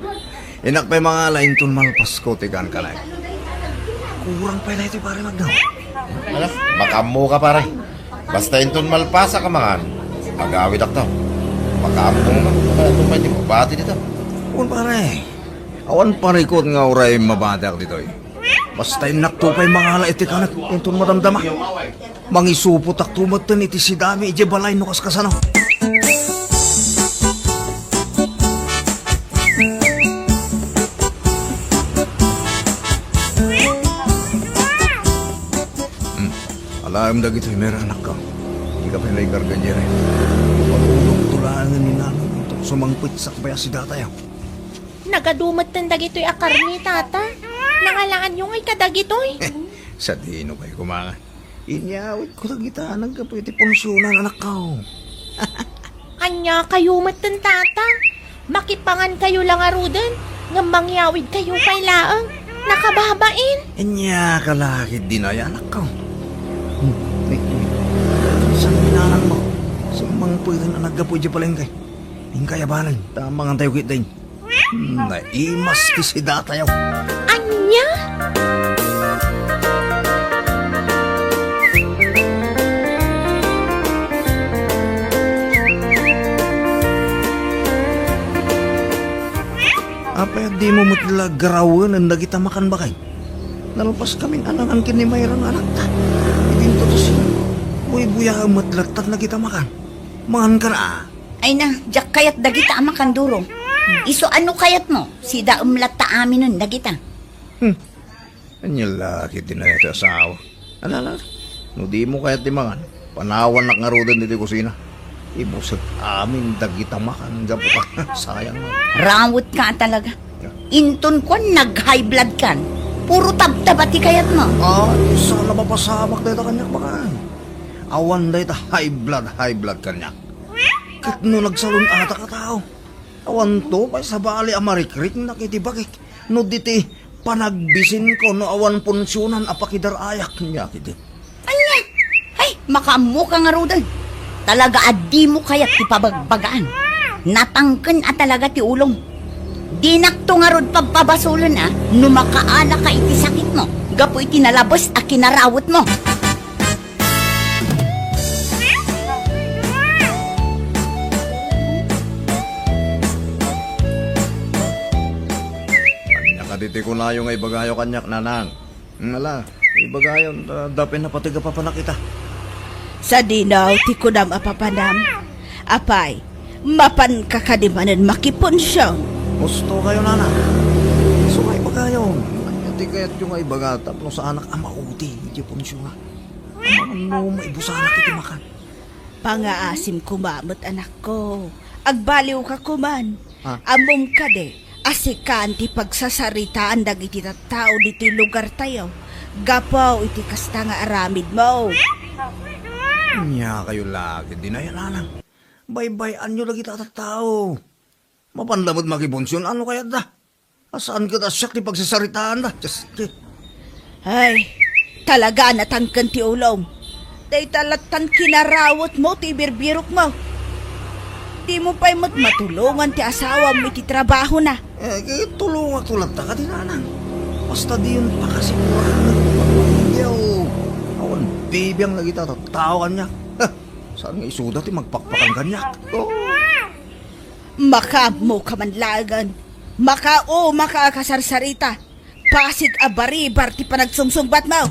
Inak pa'y mangala, inton malpas ko, tigan ka lang. Kurang pa na ito pare magdaw. Ala, makamu ka pare. Basta inton malpasa ka mangan. Agawid ak tao. Makamu ka. Kaya ito pa hindi mo bati dito. Kung pare, awan parikot nga oray mabadak dito eh. Basta inak to pa'y mangala iti kanak, inton madamdama. Mangisupot ak tumatan iti si dami, ije balay no kaskasano. Alam dagito meron anak ka. Hindi ka pinay garganya rin. Pag-ulog tulangan ni nanong ito. Sumangpit sa kaya si datayaw. Nagadumot ng dagito'y akar ni tata. Nangalaan yung ay kadagito'y. Sa dino kayo kumangan. Inyawit ko lang kita. Nagkapwede punsunan anak ka. Anya kayo matan tata. Makipangan kayo lang arudan. Nga mangyawid kayo kay laang. Nakababain. Inya kalakit din ay anak ka. Sa minanan mo. Sumangpit na nagkapwede palengkay. Hingkayabalan. Tamang ang tayo kitain. Naimas ti si datayaw. Anya? Apa di mo mutila garawan ang nagita makan bakay? Nalpas kaming anangan kini mayroong anak ta. Idin to siya. Buya matlatat na kita makan. Mangan ka na Ay na, jak kayat dagita amakan duro. Iso ano kayat mo? Si daumlat ta amin nun dagita. Anyalaki din na ito asawa. Alala, no di mo kaya't timangan. Panawan na ngarudan dito kusina. Ibusat amin dagita makan. Gapo ka, sayang mo. Rawot ka talaga. Inton ko nag-high blood kan. Puro tabtabati kayat mo. Sana mapasamak dito kanyak makan. Awan dito high blood kanyak. Kit no nagsalon ata ka tao. Awan to, pa sa bali amarikrik nakitibakik. No diti panagbisin ko no awan punsyonan apakidarayak niya kiti. Anya? Ay, makamu ka nga rudan. Talaga adi mo kayat ti pabagbagaan. Natangken at talaga ti ulong. Dinakto nga rod pagpabasulan no makaala ka iti sakit mo. Gapo iti nalabos a kinarawot mo. Nakaditi ko na yung ibagayo kanyak nanang. Nala, ibagayo, dapin na pati ka pa kita. Sa dinaw, ti kunam apapanam. Apay, Mapan kakadimanan makiponsyon. Gusto kayo, nana. Sumay ba kayo? Hindi kaya't yung ay bagatap no sa anak ang mauti. Hindi po siya nga. Ano, maibusanak iti makan. Pangaasim kumamot anak ko. Agbaliw ka kuman. Ah. Among ka de. Asikan ti pagsasaritaan dagiti tattao diti lugar tayo. Gapaw iti kasta nga aramid mo. Nya kayo lagi, di na yan, nana. Baybayan nyo lagi tatatao. Mapandamot makibonsyon, ano kaya da? Asaan ka da siya ti pagsasaritaan da? Just, Ay, talaga natangkan ti ulong. Day talatan kinarawot mo ti birbirok mo. Di mo pa'y matulungan ti asawa mo iti trabaho na. tulungan tulad ta ka din, nana. Basta di yun pa kasi kurang pagpapigyaw. Awan, bibiyang lagi tatatao kanya. Saan nga isuda ti magpakpakan kanya? Oh. Maka mo kamanlagan. Makakasarsarita. Pasig abaribar ti panagsumsumbat mo.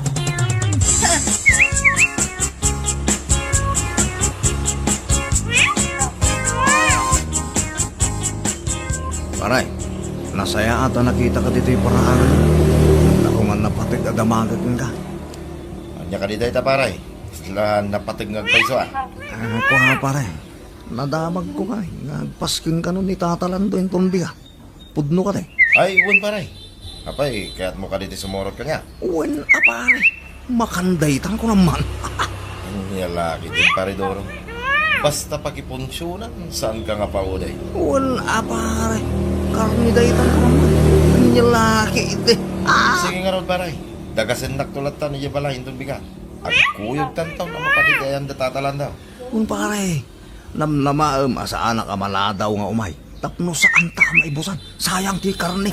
Paray, nasaya ata nakita ka dito yung parahan. Ako nga napatig adamagag ka. Anya ka dito ita paray. Sila napatingag pa iso Ako nga paray, nadamag ko ka. Nagpasking ka nun ni tatalando yung tumbi ka. Pudno ka tayo. Ay, uwan paray. Apay, kaya't mo ka dito sumurot ka nga. Uwan, pare. Makandaytan ko naman. Ang laki din pare Doro. Basta pakipunsyonan, saan ka nga pa uday? Uwan, pare. Karnidaytan ko naman. Ang laki ite. Sige nga ron paray. Dagasin naktulatan niya bala hintong bigat. Ang kuyog tantaw na mapatigayan datatalan daw. Uwan, pare. Namnamaam sa anak amaladaw nga umay. Tapno saan ta maibusan. Sayang ti karni.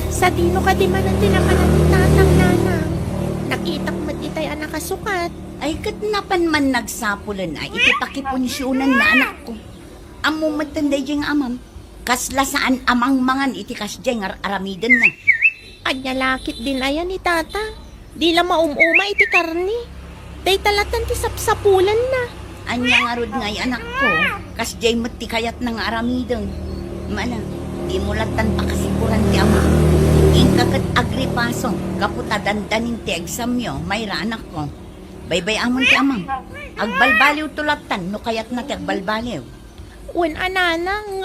Sa dino ka di man ang tinakanan ni tatang nanang. Nakita ko matitay ang nakasukat. Ay katnapan man nagsapulan ay iti pakiponsyonan na anak ko. Amo matanday diyang amam. Kasla saan amang mangan iti kasdiyang aramidan na. Anya lakit din ayan ni tata. Di lang maumuma iti karni. Day talatan ti sapsapulan na. Anya nga rod ngay anak ko. Kasdiyay mati kayat ng aramidan. Mana, di mo latan pa kasikuran ti ama. Ingkakat agripaso. Kaputa dandanin ti exam yo. Mayra anak ko. Baybay amon ti amang. Agbalbaliw tulatan no kayat na ti agbalbaliw. Wen ananang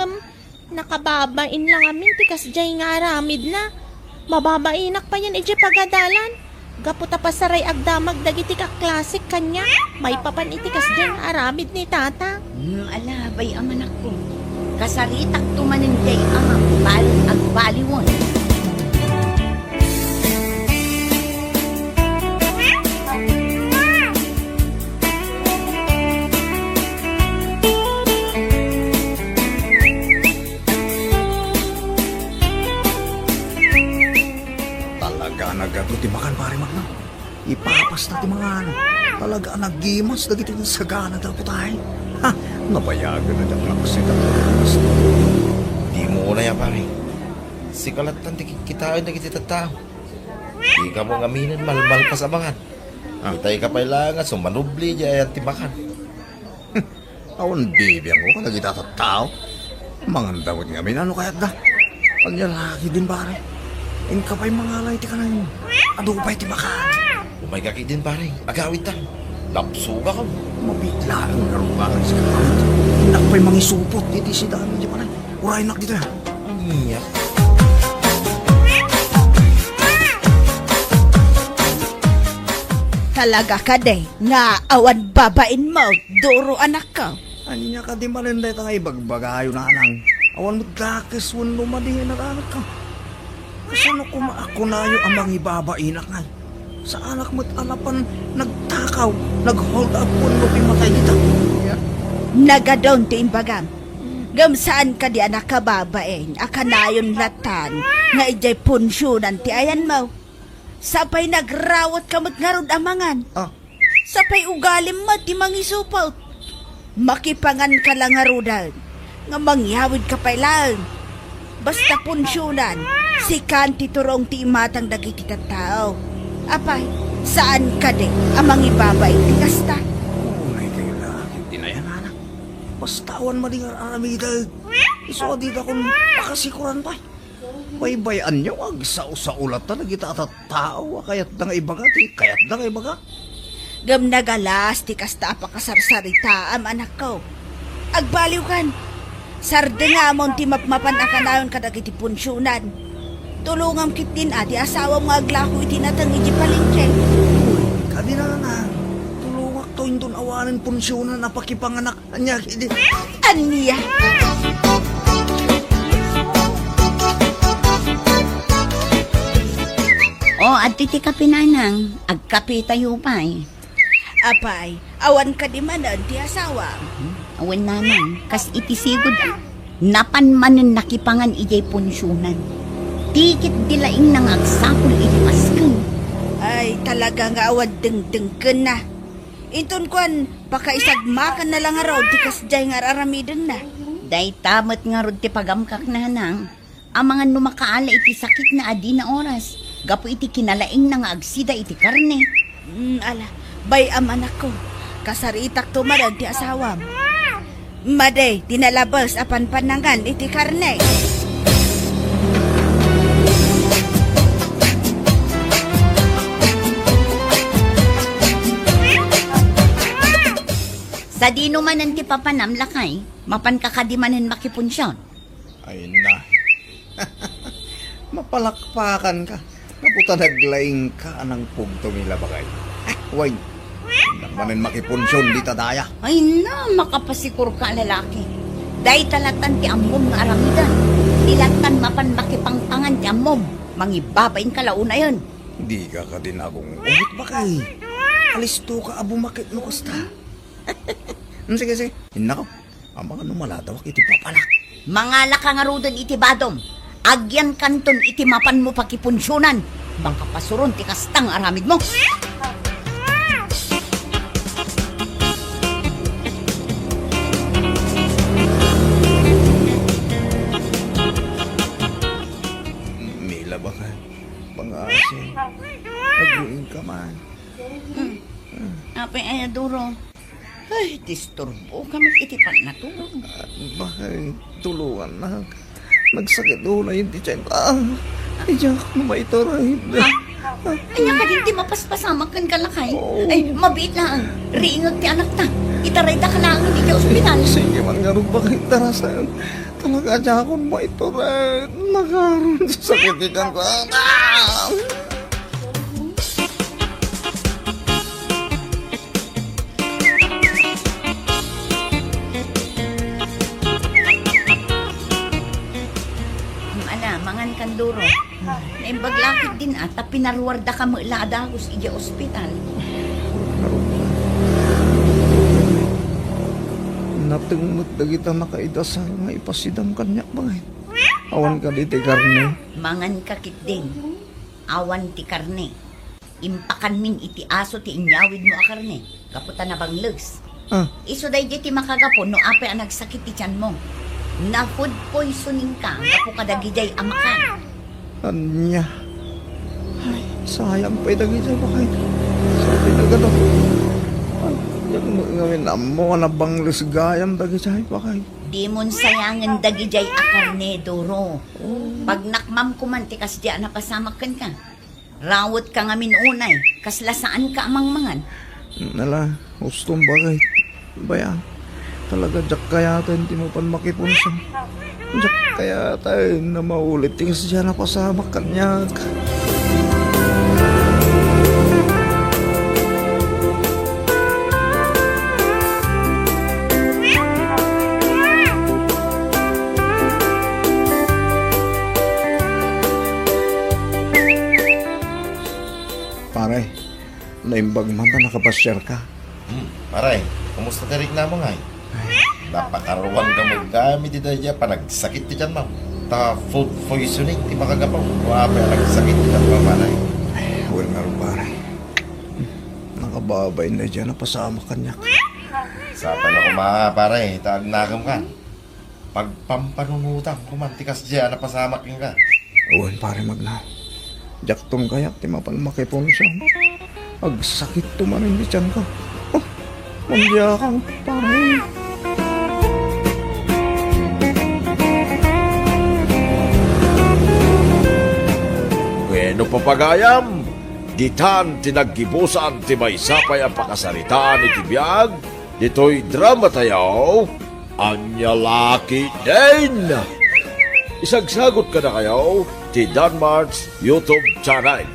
nakababain lang amin ti kasdiyay nga aramid na. Mababainak pa yan iti pagadalan. Gaputa pa saray agdamag dagiti ka klasik kanya. May papan iti kasdiyay nga aramid ni tata. Alabay aman ako. Kasaritak tumanin day amang balong agbaliwon. Nagato ti makan pare magna. Ipapas na ti mga ano. Talaga nagimas dagiti ng sagana daw po tayo. Ha, napayagan na dyan naksita. Di mo na yan pare. Si kalatan ti kitain na kita tao. Di ka mo ngaminan malmal pa sa bangan. Kitay ka pailangan sumanubli di ayan ti makan. Awan bibiyang ko ka nagita tao. Mangandawad nga min ano kayat da. Pagyalaki din pare. Ang kapay mga alay ti ka na yun. Adupay ti makan. Umay kaki din pare. Agawit tan. Lapsuga ka mo. Mabigla ang narubakan sa kakawit. Hinak pa'y mangisupot. Diti si dami di pa na. Uray nak dito ya. Ang iyak. Talaga ka day, nga awan babain mo, duro anak ko. Anya ka di malinday tangay bagbagayo na nang. Awan mo dakis wan lumadihin na anak ka. Kasano kumaako na yung amang ibabainak nga. Sa anak mo't alapan nagtakaw, nag-hold up po no pimatay dito. Nagadon ti imbagam. Gamsaan ka di anak ka babaeng, akanayon latan, nga ijay punsyonan ti ayan mo. Sapay nagrawat kamot nga rod amangan. Ah. Sapay ugalim mo ti mangisupot. Makipangan ka lang nga rodan, nga mangyawid ka pa lang. Basta punsyonan, Si Kanti turong ti imatang dagiti tattao. Apay, saan ka de amang ibabay ti kasta? Unay kayo laki, tinayan anak. Bastawan mo din ang aramidag. Iso di na kung pakasikuran pa. Baybayan nyo, agsaw sa ulat na nagitatawa, kayat na nga ibaga, kayat na nga ibaga. Gam nagalas ti kasta apakasarsarita am anak ko. Agbaliw kan. Sarde nga amon ti mapmapan akanayon kadagiti punsyonan. Tulungam kitin ati asawa mo aglako iti natang iti palengke. Uy, kadina na. Tulungak to indon awanin punsyonan na pakipanganak. Anya, hindi. Aniya. Adto ti kapinanang, agkape tayo pa eh. Apay, awan ka di manan ti asawa. Awan nanang, kas itisigod napan manen nakipangan ijay punsyonan. Tikit dilaing nang agsapol iti masken. Ay, talaga nga awad deng-dengken na. Iton kwan, pakaisagmakan na lang araw, di kasjay nga aramiden na. Day tamat nga rod ti pagamkak nanang. Ang mga numakaala iti sakit na adi na oras. Gapo iti kinalaing na nga agsida iti karne. Ala, bay am anak ko. Kasaritak tumarag ti asawam. Maday, dinalabas apan panangan iti karne. Sa di naman ti papanam lakay, mapan kakadimanin makipunsyon. Ay na. Mapalakpakan ka. Naputa naglaing ka anang pugtong ilabagay. Way, namanin makipunsyon di tadaya. Ay na, makapasikur ka lalaki. Day talatan ti amom nga aramidan. Tilatan mapan makipangpangan ti amom. Mangibabain ka launa yun. Di ka ka din akong umit bakay. Alisto ka abumakit mo kasta. Sige, sige. Hinako. Ang mga numaladawak iti papala. Mga lakangarudan iti badom. Agyan kanton iti mapan mo pakipunsyonan. Bangka pasuron ti kastang aramid mo. Mila ba ka? Mga ase. Aguin ka man. Ape ay aduro. Ay, disturbo kami iti pan natulog. Bakay tulungan na. Nagsakit ulo na yung tiyan. Diyan ako maitoray. Anya ka din di mapaspasamak kan kalakay. Ay, mabiit lang. Riingot ti anak ta. Itaray da ka lang hindi ka ospital. Sige man nga rin bakit tarasan. Talaga dyan ako maitoray. Nakaroon sa sakit tiyan ko. Mangan kanduro. Naimbaglakit din ata pinarwarda ka mo iladagos ija ospital. Natungot na kita nakaidasal nga ipasidam kanya bangay. Awan ka di karne. Mangan kakit din. Awan ti karne. Impakan min iti aso ti inyawid mo a karne. Kaputa na bang lugs. Iso day ti makagapon no ape ang nagsakit ti tiyan mo. Na food poisoning ka, kapo kadagiday amakan. Anya. Ay, sayang pa itagisa ba kayo? Sabi na gano'n. Yung ngawin na mo na bang lisgayam dagisa pa kayo? Di mon sayangan dagiday a karne, Doro. Pag nakmam kumanti kas di napasamakan ka. Rawot ka ngamin unay, kaslasaan ka amang mangan. Nala, gustong bagay. Bayan. Talaga jak kaya tayo hindi mo pan makipunsan. Jak kaya tayo na maulit yung siya na pasama kanya. Pare, naimbag man na nakapasyar ka. Paray, kumusta tarik na mo nga eh? Napakaruan ka mo gamit ito dyan pa nagsakit ti dyan ma'am. Ta food poisoning ti makagapaw. Wape nagsakit ti dyan pa manay. Well nga rin pare. Nakababay na dyan na pasama kanya. Sa pala ko mga pare, taag nakam ka. Pagpampanunutang kumantikas dyan na pasamak yung ka. Uwan pare magna. Jaktong kayak ti mapalmakipon siya. Agsakit tumanin di tiyan ko. Oh, mandya kang pare. Bueno papagayam, ditan tinaggibusan ti may sapay ang pakasaritaan iti biyag, dito'y drama tayo, anya laki din. Isagsagot ka na kayo, ti Danmar's YouTube channel.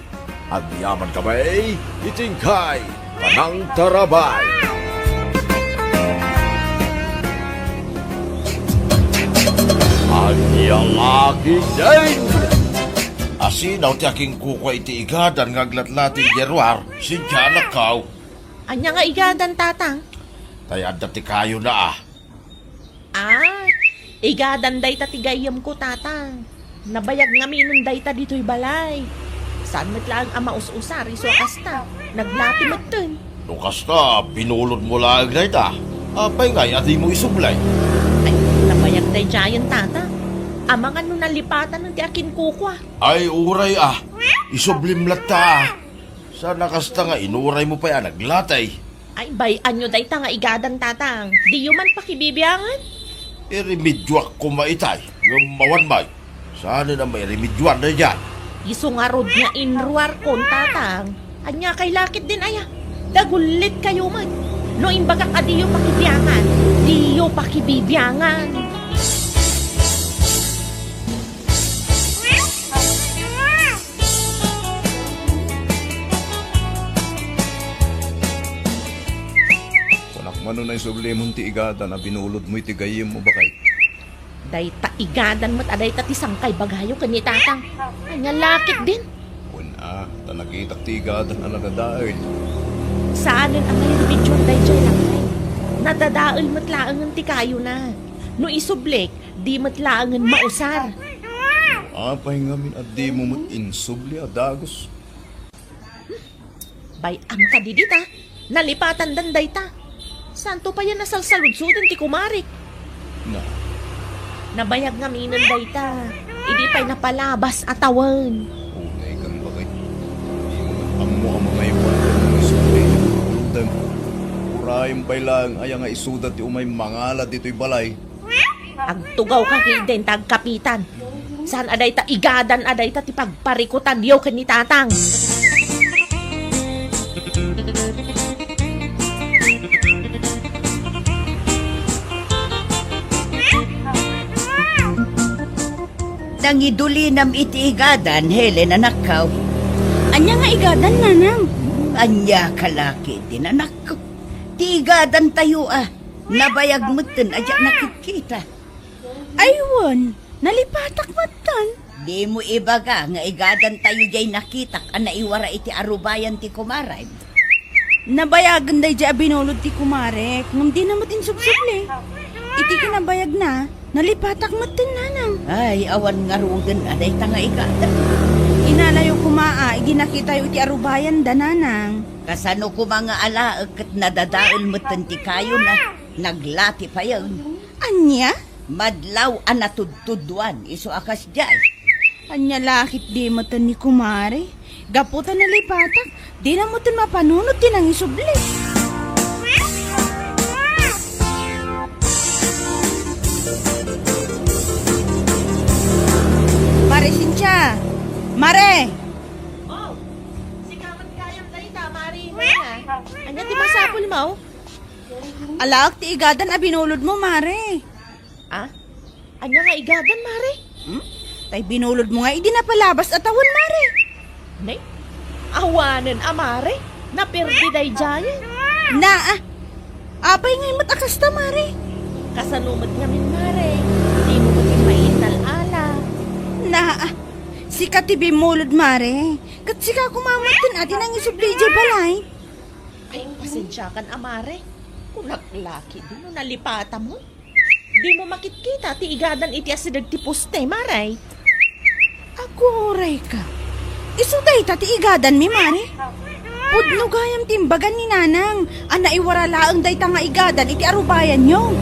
Ang yaman kamay, itingkay, panang tarabay. Anya laki din. Asinaw ti aking kuko iti igadan ngaglatlati yerwar, sinja nakaw. Anya nga igadan, tatang? Tayad na ti kayo na ah. Ah, igadan day ta tigayam ko, tatang. Nabayag nga minun day ta dito'y balay. Saan matlaan ang maus-usar, iso kasta. Naglati matun. Nung kasta, pinulod mo lang na ita. Apay ngay, ati mo isublay. Ay, nabayag day giant, tatang. Amangan nung nalipatan ng ti akin kukwa. Ay, uray ah. Isublim lata ah. Sana kasta nga, inuray mo pa yan, naglatay. Ay, bayan nyo day ta nga igadan, tatang. Di yun man pakibibiyangan. Iremedyoak ko maitay. Gumawan may. Sana na may remedyoan na dyan. Iso nga rod nga inruar kon, tatang. Anya kay lakit din aya. Dagulit kayo man. No imbaga ka diyo pakibiyangan. Diyo pakibibiyangan. Mano na isublimon ti igada na binulod mo iti gayem mo bakay. Day ta igadan mo't aday ta tisang kay bagayo kani tatang. Anya lakit din. Una, tanagitak ti igada na nadadail. Saanin ang may remedyon day joy lang ay. Nadadaol mo't laangan ti kayo na. No isublik, di mo't laangan mausar. Apay ngamin at di mo mo't insubli adagos. Bayam ka didita. Nalipatan danday ta. Santo pa yan nasalsaludsudan ti kumarik. Na, Nabayag nga minan day ta. Idi pa'y napalabas atawan. unay kang bakay. Di mo amo ang mga iwan ng isubli. Uludan. Urayang bailang ay nga isudat ti umay mangala dito'y balay. Agtugaw ka hiden tag kapitan. Saan aday ta igadan aday ta ti pagparikutan diyo ken ni tatang. Nangiduli nam iti igadan, Helen anakaw. Anya nga igadan, nanang. Anya kalaki din anak ko. Ti igadan tayo ah. Nabayag mo tin, adya nakikita. Aywan, nalipatak matan. Di mo ibaga nga igadan tayo jay nakitak ang naiwara iti arubayan ti kumaray. Nabayagan day dya binulod ti kumarek. Ngum di na matin subsuble. Iti kinabayag na, nalipatak matan, nanang. Ay, awan nga rugan aday ta nga igadan. Inalayo kumaa, iginakita iti arubayan da, nanang. Kasano ko mga alaag kat nadadaol mo ti kayo na naglati pa yun. Anya? Madlaw ang natudtuduan, iso akas jay. Anya lakit di matan ni kumare. Gaputan na lipatak, di na matan mapanunod din ang isubli. Mare Cynthia! Mare! Oh, si kamat kayang dayta, mari. Anya ti masapul mo? Alaak ti igadan a binulod mo, Mare. Ah? Anya nga igadan, mari? Tay binulod mo nga, hindi na palabas atawan, Mare. Nay, awanan amare. Naperdi day jayan. Apay ngay matakasta, Mare. Kasalumot nga min, mare. Di mo maging mainal ala. Si katibi mulod, Mare. Kat sika kumamatin atin ang isubli dyan balay. Ay, pasensya kan amare. Kulaklaki din no nalipata mo. Di mo makitkita ti igadan iti asidag ti poste, maray. Agoray ka. Isuday ta ti igadan mi, Mare. Pudno gayam timbagan ni Nanang. Ana iwara laang day ta nga igadan iti arubayan nyo.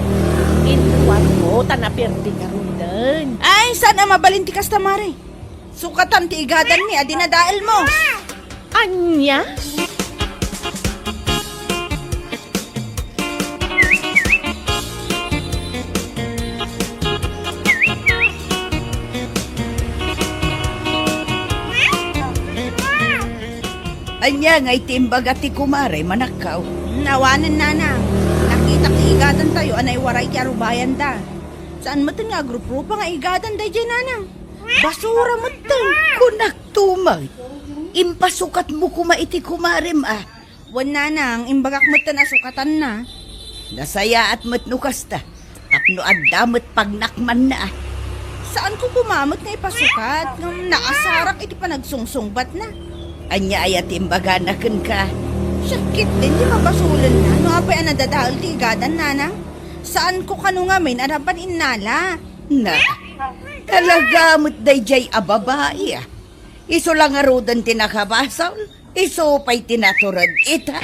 Inuwar mo, tanapirti nga rundan. Ay, sana mabalinti kasta, Mare. Sukatan ti igadan mi, adinadael mo. Anya? Anya nga itimbaga ti kumare manakaw. Nawanan nanang. Nakita ti igadan tayo, anay waray ti arubayan da. Saan mo nga grupo nga igadan da dyan nanang? Basura mo Kunak tumay. Impasukat mo kumaiti kumarem ah. Wan nanang, imbagak mo na sukatan na. Nasaya at matnukas ta. Tapno adamot pagnakman na ah. Saan ko kumamot nga ipasukat? Ngam nakasarak iti panagsungsungbat na. Anya ayat imbaga na ken ka. Sakit din, di mabasulan na. No apay anadadahal ti igadan nanang? Saan ko kanungamin anapan innala? Na, talagamot dayjay a babae ah. Iso lang arudan tinakabasaw, iso pa'y tinaturad ita.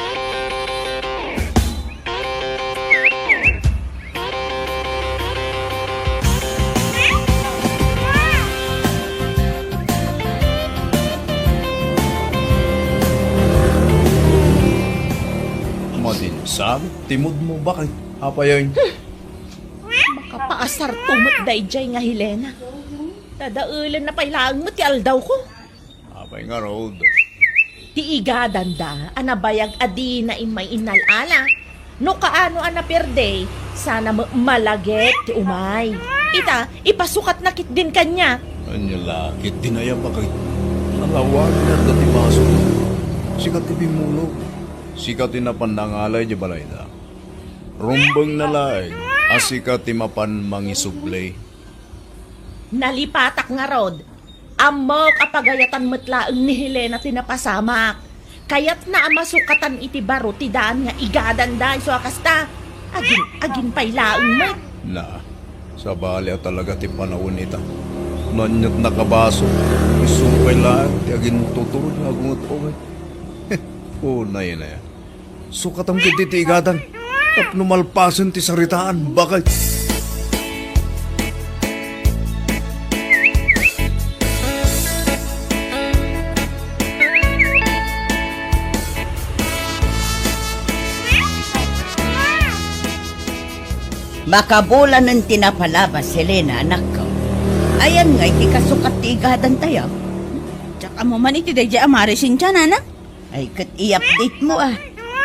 Madinsam, timod mo bakit? Apayoy. Makapaasar tumot dayjay nga Helena. Dadaulan na pailang mo ti aldaw ko. Apay nga, Rod. Ti igadan da, anabayag adi na imay inalala. No kaano anaperde, sana malaget ti umay. Ita, ipasukat na kit din kanya. Anya lakit, dinaya bakit? Alawag na dati baso. Sikat ti bimulog. Sikat ti napandangalay di balay da. Rumbang nalay, asikat ti mapan mangisublay. Nalipatak nga rod. Amok apagayatan metlaeng ni Helena tinapasamak. Kayat na amasukatan iti baro ti daan nga igadan da iso akasta. Agin pailaeng met. Na, sa bali at talaga ti panahon ita. Nanyat nakabaso, isupay lang, ti agin mo tuturo niya agungot o may. Na yan. Sukat ang kititigadan, tapno malpasan ti saritaan, bakit? Makabola ng tinapalabas, Helena, anak ko. Ayan nga, iti kasukat ti igadan tayo. Tsaka mo man iti dayjay amarisin dyan nanang? Ay, kat i-update mo ah.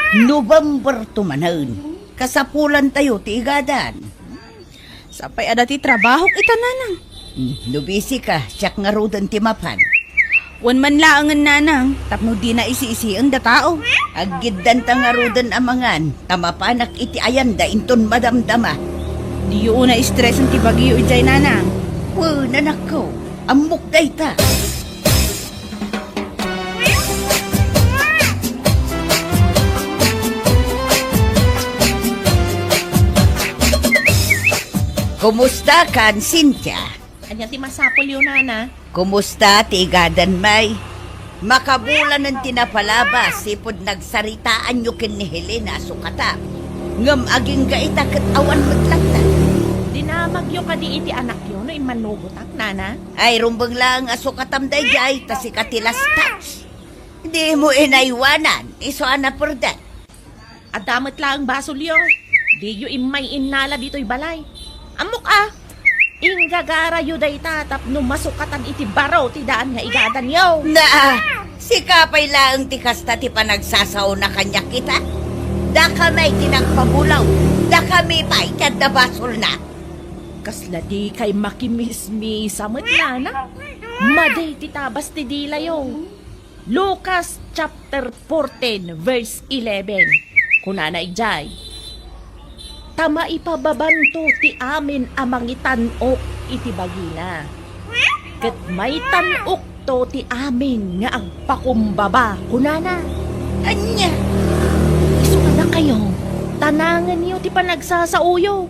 November tumanahon. Kasapulan tayo ti igadan. Sapay adati trabaho ita nanang. Nubisi ka, siyak nga rodan ti mapan. Wan man laangan nanang, tapno di na isi-isi ang datao. Agiddan ta nga rodan amangan, tamapanak iti ayanda inton madamdama. Di yun na stress ang tibagyo ijay nanang. Nanak ko, amok day ta. Kumusta kan, Cynthia? Anya ti masapol yun, nana. Kumusta, tigadan may? Makabulan ng tinapalabas, sipod nagsaritaan nyo kin ni Helena sukata. Ngam aging gaita kat awan matlagta. Dinamagyo ka di iti anak yun, no imanugutak, nana. Ay, rumbang lang asukatam dayjay, tasi katilas touch. Di mo inaiwanan, iso ana perdat. Adamat lang basol yun. Di yu imay inala dito'y balay. Amok ingagara yu day tatap no masukatan iti baraw ti daan nga igadan yaw. Na, si kapay lang ti kasta ti panagsasaw na kanya kita. Da kamay tinagpabulaw, da kami pa itad na basol na. Kasla di kay makimismi samet nana. Maday ti tabas ti dila yaw. Lucas chapter 14 verse 11. Kunana ijay. Tama ipababanto ti amin amang itanok iti bagina. Ket may tanok to ti amin nga agpakumbaba. Kunana. Anya, Iso na kayo. Tanangan niyo ti panagsasauyo.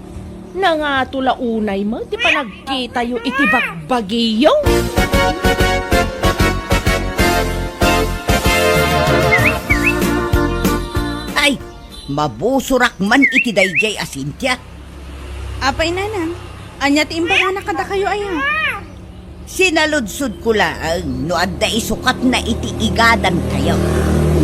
Nga tulaunay mo ti panagkita yo iti bagbagiyo. ay, mabusurak man iti dayjay Cynthia. Apay nanang, anya ti imbagana kada kayo ayan. Sinaludsod ko lang no adda isukat na iti igadan kayo.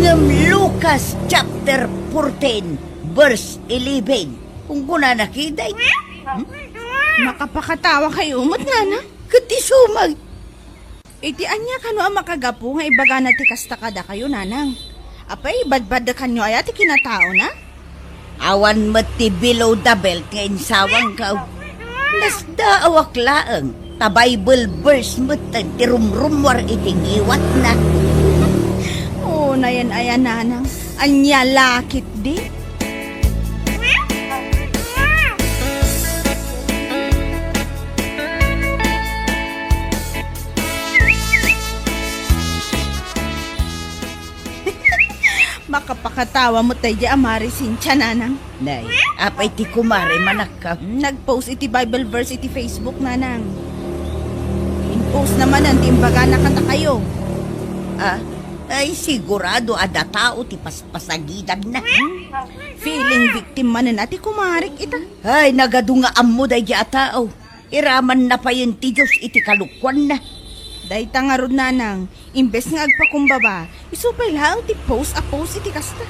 Ngam Lucas chapter 14 verse 11. Kung kuna nakiday. Makapakatawa kayo umot nga na. Kati sumag. Iti anya kano ang makagapo nga ibaga na ti kasta kada kayo nanang. Apay badbad da kanyo ay ati kinatao na? Awan mati below the belt nga insawang ka. Nasda awak laeng. Ta Bible verse mutan ti rumrumwar iting iwat na. Oo, nayan-ayan nanang. Anya lakit di. Makapakatawa mo tayo di amari sincha nanang. Nay, apay ti kumare manak ka. Nag-post iti Bible verse iti Facebook nanang. In-post naman ang timbaga na kata kayo. Ah, ay sigurado ada tao ti paspasagidan na. Feeling victim man na ati kumarik ita. Ay, nagadungaan mo day di tao. Iraman na pa yun ti Diyos iti kalukwan na. Day tangarod nanang, imbes nga agpakumbaba, isupay lang ti post a post iti kasta.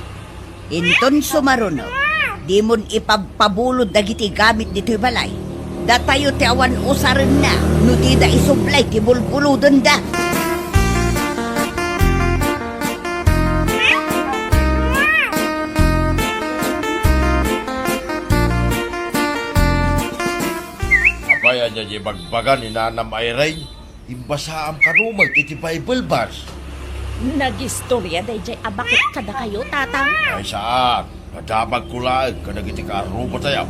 Inton sumaruno, di mon ipagpabulod dagiti gamit dito'y balay. Datayo ti awan usarin na, no di da isublay ti bulbuludon da. Abayan niya di bagbagan ni Nanam Ayray. Imbasaam karumag iti Bible verse. Nagistorya day jay abakit kada kayo, tatang. Ay saan? Nadabag ko laag ka nagiti karuba tayo.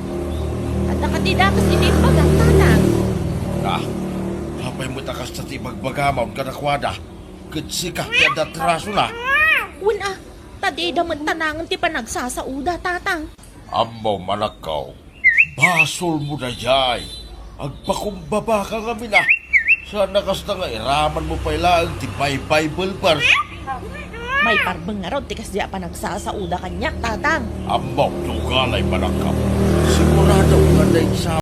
Kada katidakas iti bagang, tatang. Ah, hapay mo takas sa ti bagbagamaw ka nakwada. Katsika ti adatraso na. Una, tadi daman tanangan ti panagsasauda, tatang. Ammo manakaw. Basol mo na jay. Agpakumbaba ka kami na. Sana kasta nga iraman mo pa ilang ti Bible verse. May parbeng nga ron, tikas diya panagsasauda kanya, tatang. Ammo, tugalay manakaw. Sigurado nga na isa